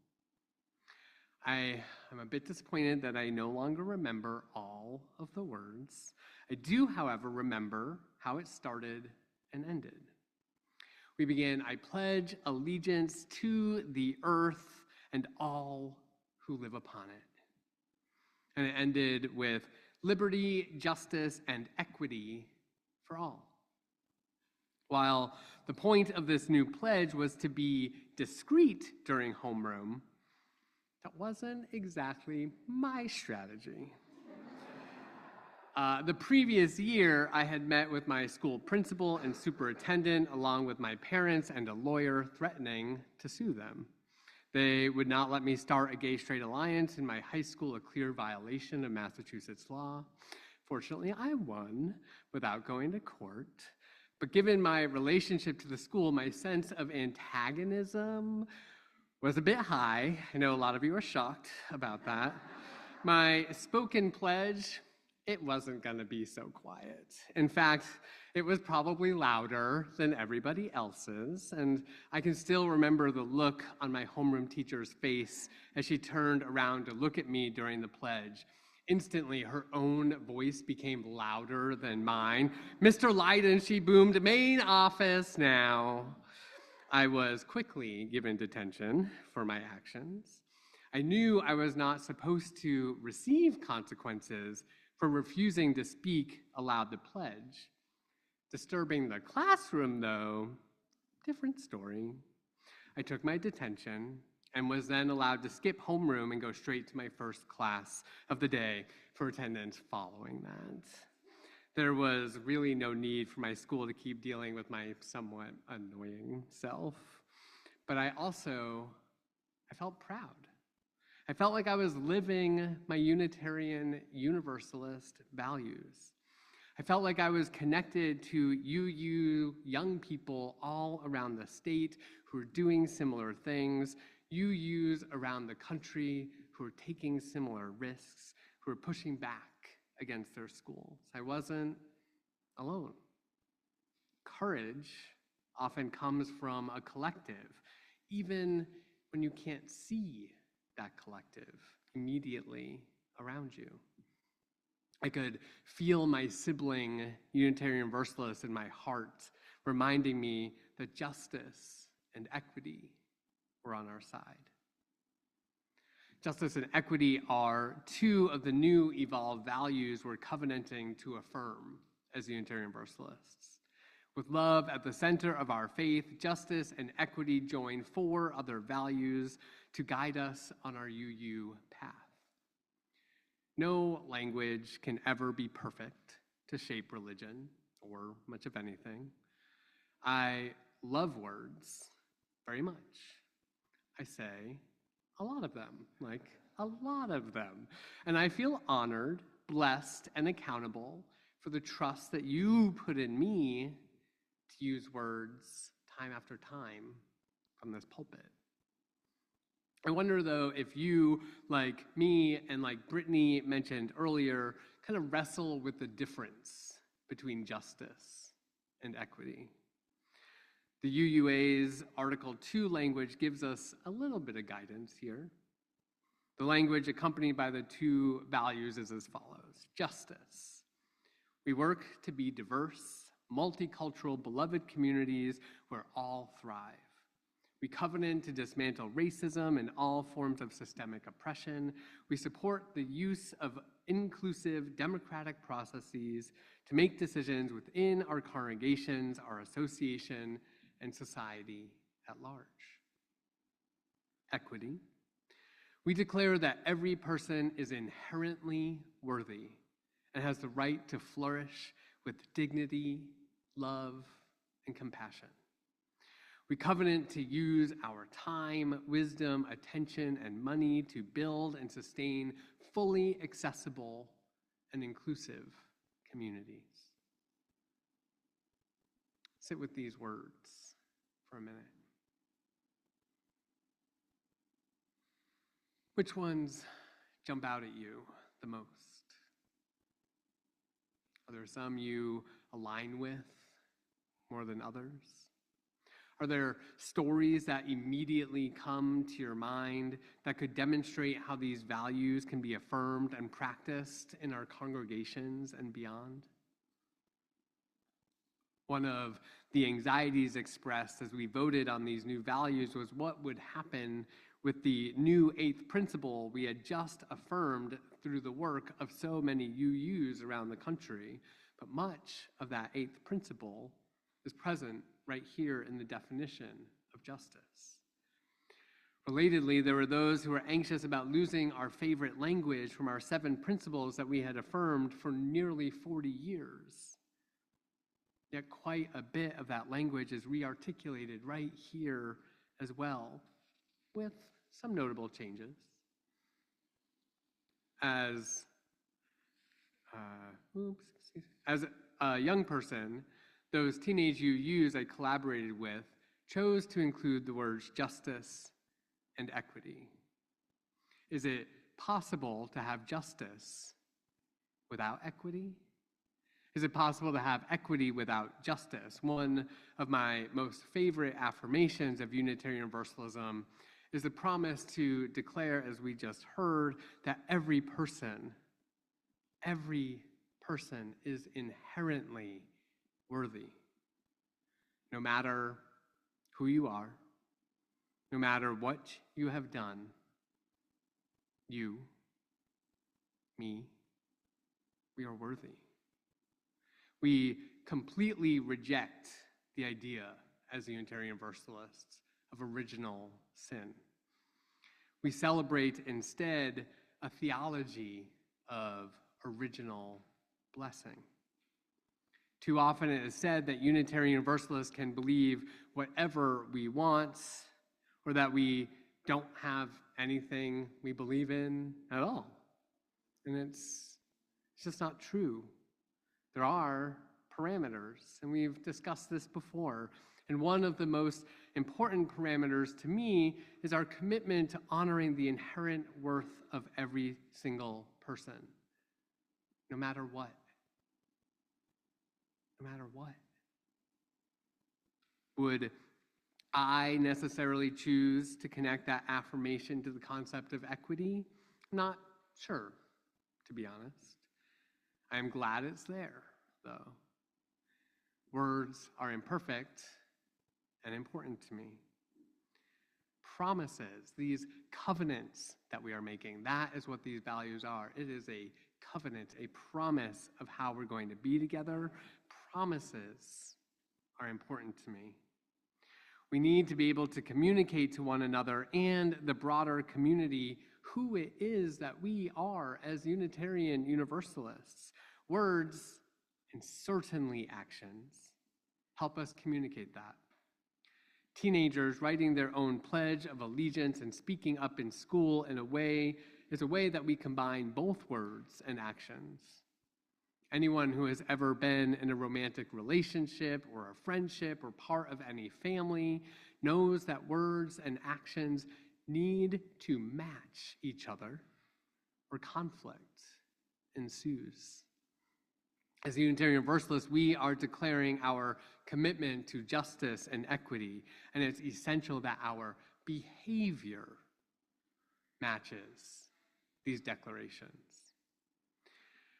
Speaker 5: I am a bit disappointed that I no longer remember all of the words. I do, however, remember how it started and ended. We began, "I pledge allegiance to the earth and all who live upon it." And it ended with liberty, justice, and equity for all. While the point of this new pledge was to be discreet during homeroom, that wasn't exactly my strategy. The previous year, I had met with my school principal and superintendent, along with my parents and a lawyer, threatening to sue them. They would not let me start a gay-straight alliance in my high school, a clear violation of Massachusetts law. Fortunately, I won without going to court. But given my relationship to the school, my sense of antagonism was a bit high. I know a lot of you are shocked about that. My spoken pledge, it wasn't going to be so quiet. In fact, it was probably louder than everybody else's, and I can still remember the look on my homeroom teacher's face as she turned around to look at me during the pledge. Instantly, her own voice became louder than mine. "Mr. Lydon," she boomed, "main office now." I was quickly given detention for my actions. I knew I was not supposed to receive consequences for refusing to speak aloud the pledge. Disturbing the classroom, though, different story. I took my detention and was then allowed to skip homeroom and go straight to my first class of the day for attendance following that. There was really no need for my school to keep dealing with my somewhat annoying self. But I felt proud. I felt like I was living my Unitarian Universalist values. I felt like I was connected to UU young people all around the state who are doing similar things, UUs around the country who are taking similar risks, who are pushing back against their schools. I wasn't alone. Courage often comes from a collective, even when you can't see that collective immediately around you. I could feel my sibling Unitarian Universalists in my heart, reminding me that justice and equity were on our side. Justice and equity are two of the new evolved values we're covenanting to affirm as Unitarian Universalists. With love at the center of our faith, justice and equity join 4 other values to guide us on our UU path. No language can ever be perfect to shape religion or much of anything. I love words very much. I say a lot of them, like a lot of them. And I feel honored, blessed, and accountable for the trust that you put in me to use words time after time from this pulpit. I wonder, though, if you, like me and like Brittany mentioned earlier, kind of wrestle with the difference between justice and equity. The UUA's Article 2 language gives us a little bit of guidance here. The language accompanied by the 2 values is as follows. Justice. We work to be diverse, multicultural, beloved communities where all thrive. We covenant to dismantle racism and all forms of systemic oppression. We support the use of inclusive democratic processes to make decisions within our congregations, our association, and society at large. Equity. We declare that every person is inherently worthy and has the right to flourish with dignity, love, and compassion. We covenant to use our time, wisdom, attention, and money to build and sustain fully accessible and inclusive communities. Sit with these words for a minute. Which ones jump out at you the most? Are there some you align with more than others? Are there stories that immediately come to your mind that could demonstrate how these values can be affirmed and practiced in our congregations and beyond? One of the anxieties expressed as we voted on these new values was what would happen with the new 8th principle we had just affirmed through the work of so many UUs around the country. But much of that 8th principle is present right here in the definition of justice. Relatedly, there were those who were anxious about losing our favorite language from our 7 principles that we had affirmed for nearly 40 years. Yet quite a bit of that language is re-articulated right here as well, with some notable changes. As a young person, those teenage UUs I collaborated with chose to include the words justice and equity. Is it possible to have justice without equity? Is it possible to have equity without justice? One of my most favorite affirmations of Unitarian Universalism is the promise to declare, as we just heard, that every person is inherently worthy. No matter who you are, no matter what you have done, you, me, we are worthy. We completely reject the idea as Unitarian Universalists of original sin. We celebrate instead a theology of original blessing. Too often it is said that Unitarian Universalists can believe whatever we want, or that we don't have anything we believe in at all. And it's just not true. There are parameters, and we've discussed this before. And one of the most important parameters to me is our commitment to honoring the inherent worth of every single person, no matter what. No matter what. Would I necessarily choose to connect that affirmation to the concept of equity? Not sure, to be honest. I am glad it's there, though. Words are imperfect and important to me. Promises, these covenants that we are making, that is what these values are. It is a covenant, a promise of how we're going to be together. Promises are important to me. We need to be able to communicate to one another and the broader community who it is that we are as Unitarian Universalists. Words, and certainly actions, help us communicate that. Teenagers writing their own pledge of allegiance and speaking up in school is a way that we combine both words and actions. Anyone who has ever been in a romantic relationship or a friendship or part of any family knows that words and actions need to match each other or conflict ensues. As Unitarian Universalists, we are declaring our commitment to justice and equity, and it's essential that our behavior matches these declarations.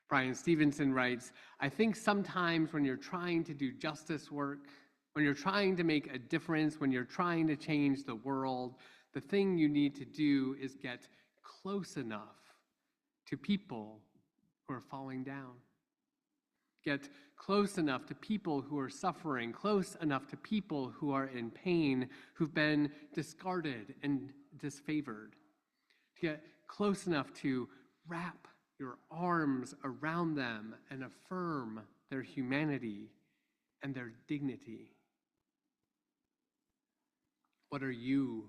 Speaker 5: Brian Stevenson writes, I think sometimes when you're trying to do justice work, when you're trying to make a difference, when you're trying to change the world, the thing you need to do is get close enough to people who are falling down. Get close enough to people who are suffering, close enough to people who are in pain, who've been discarded and disfavored. Get close enough to wrap your arms around them and affirm their humanity and their dignity. What are you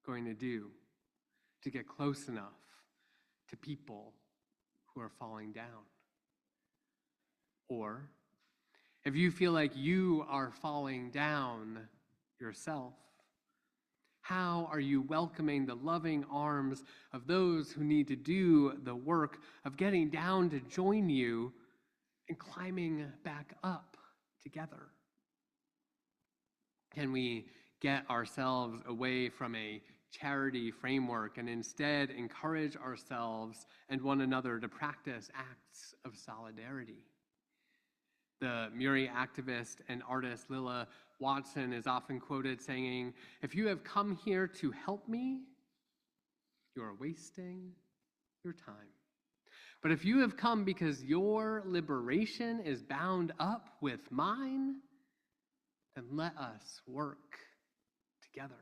Speaker 5: going to do to get close enough to people who are falling down? Or, if you feel like you are falling down yourself, how are you welcoming the loving arms of those who need to do the work of getting down to join you and climbing back up together? Can we get ourselves away from a charity framework and instead encourage ourselves and one another to practice acts of solidarity? The Muri activist and artist Lilla Watson is often quoted saying, if you have come here to help me, you are wasting your time. But if you have come because your liberation is bound up with mine, then let us work together.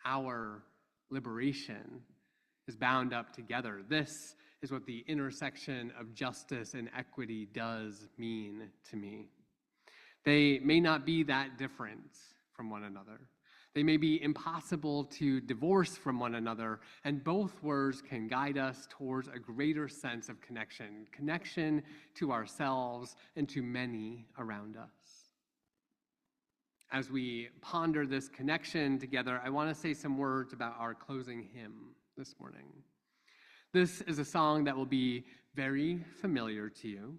Speaker 5: Our liberation is bound up together. This is what the intersection of justice and equity does mean to me. They may not be that different from one another. They may be impossible to divorce from one another, and both words can guide us towards a greater sense of connection to ourselves and to many around us. As we ponder this connection together, I want to say some words about our closing hymn this morning. This is a song that will be very familiar to you.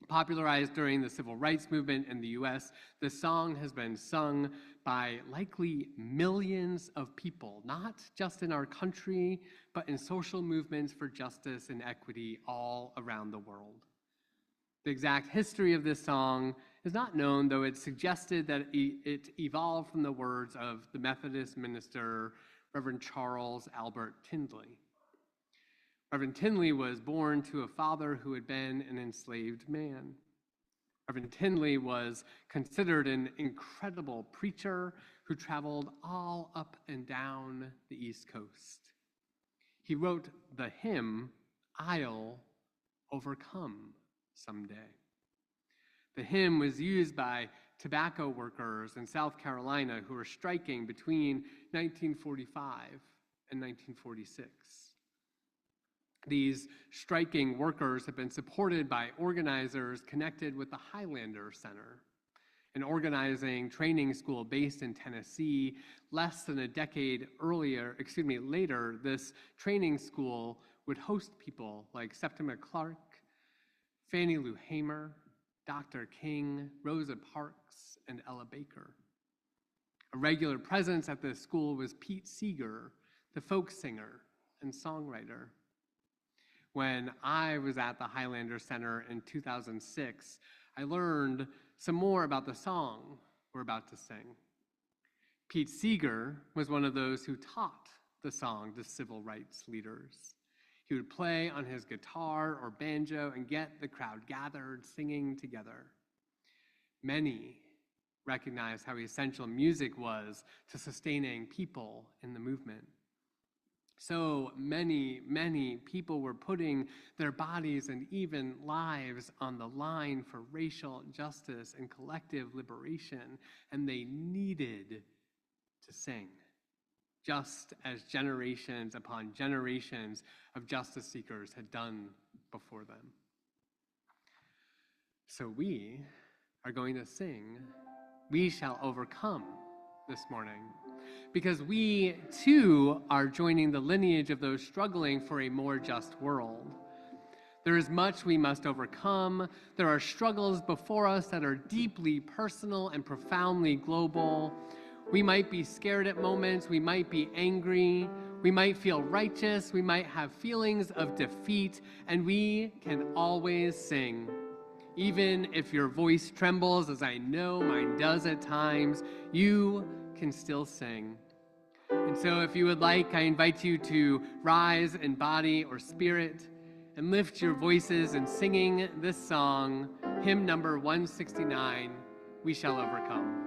Speaker 5: Popularized during the civil rights movement in the US, this song has been sung by likely millions of people, not just in our country, but in social movements for justice and equity all around the world. The exact history of this song is not known, though it's suggested that it evolved from the words of the Methodist minister, Reverend Charles Albert Tindley. Reverend Tindley was born to a father who had been an enslaved man. Reverend Tindley was considered an incredible preacher who traveled all up and down the East Coast. He wrote the hymn, I'll Overcome Someday. The hymn was used by tobacco workers in South Carolina who were striking between 1945 and 1946. These striking workers have been supported by organizers connected with the Highlander Center, an organizing training school based in Tennessee. Less than a decade later, this training school would host people like Septima Clark, Fannie Lou Hamer, Dr. King, Rosa Parks, and Ella Baker. A regular presence at this school was Pete Seeger, the folk singer and songwriter. When I was at the Highlander Center in 2006, I learned some more about the song we're about to sing. Pete Seeger was one of those who taught the song to civil rights leaders. He would play on his guitar or banjo and get the crowd gathered, singing together. Many recognized how essential music was to sustaining people in the movement. So many people were putting their bodies and even lives on the line for racial justice and collective liberation, and they needed to sing, just as generations upon generations of justice seekers had done before them. So we are going to sing "We Shall Overcome" this morning, because we too are joining the lineage of those struggling for a more just world. There is much we must overcome. There are struggles before us that are deeply personal and profoundly global. We might be scared at moments, we might be angry, we might feel righteous, we might have feelings of defeat, and we can always sing. Even if your voice trembles, as I know mine does at times, you can still sing. And so if you would like, I invite you to rise in body or spirit and lift your voices in singing this song, hymn number 169, "We Shall Overcome."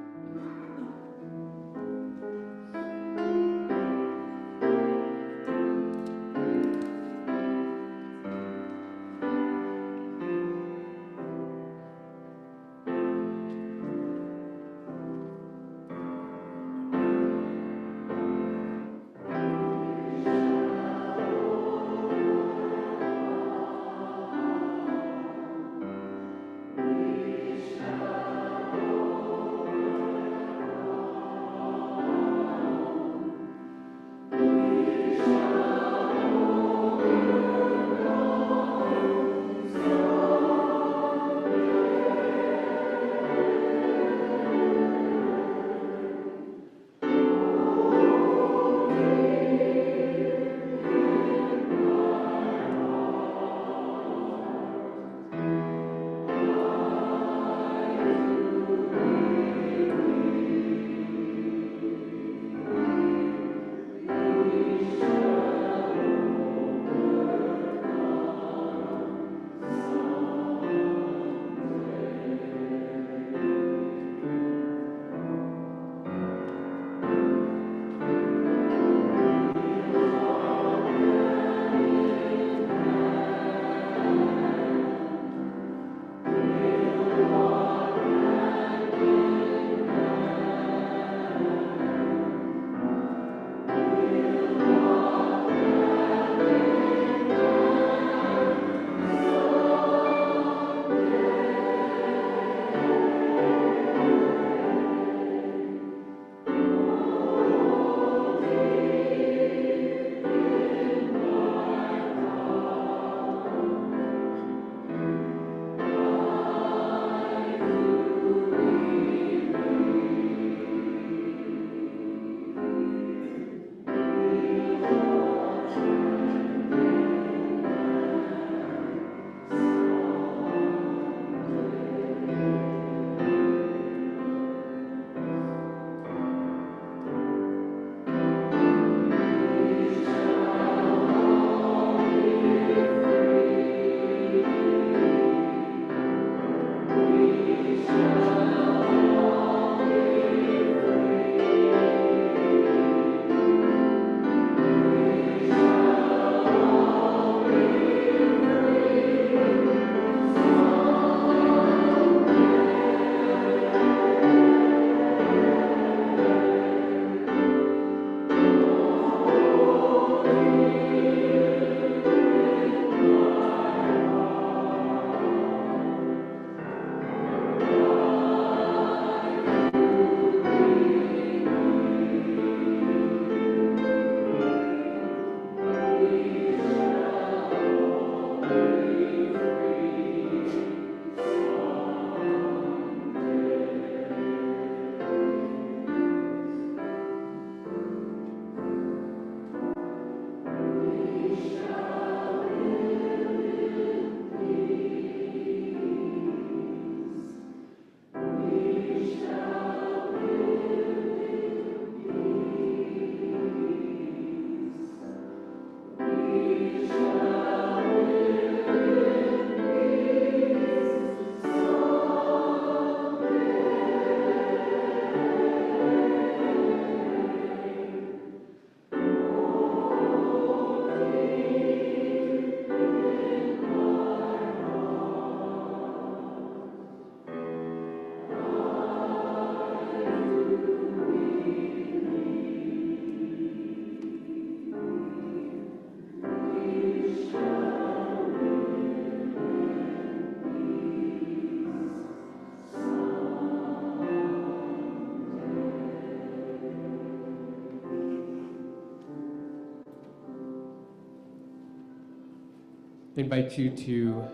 Speaker 5: I invite you to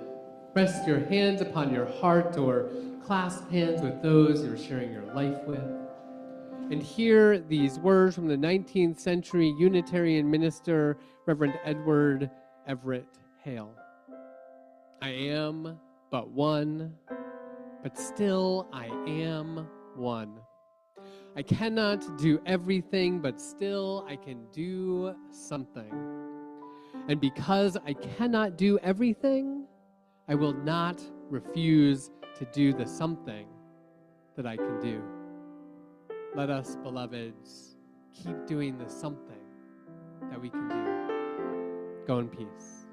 Speaker 5: rest your hands upon your heart or clasp hands with those you're sharing your life with. And hear these words from the 19th century Unitarian minister, Reverend Edward Everett Hale. I am but one, but still I am one. I cannot do everything, but still I can do something. And because I cannot do everything, I will not refuse to do the something that I can do. Let us, beloveds, keep doing the something that we can do. Go in peace.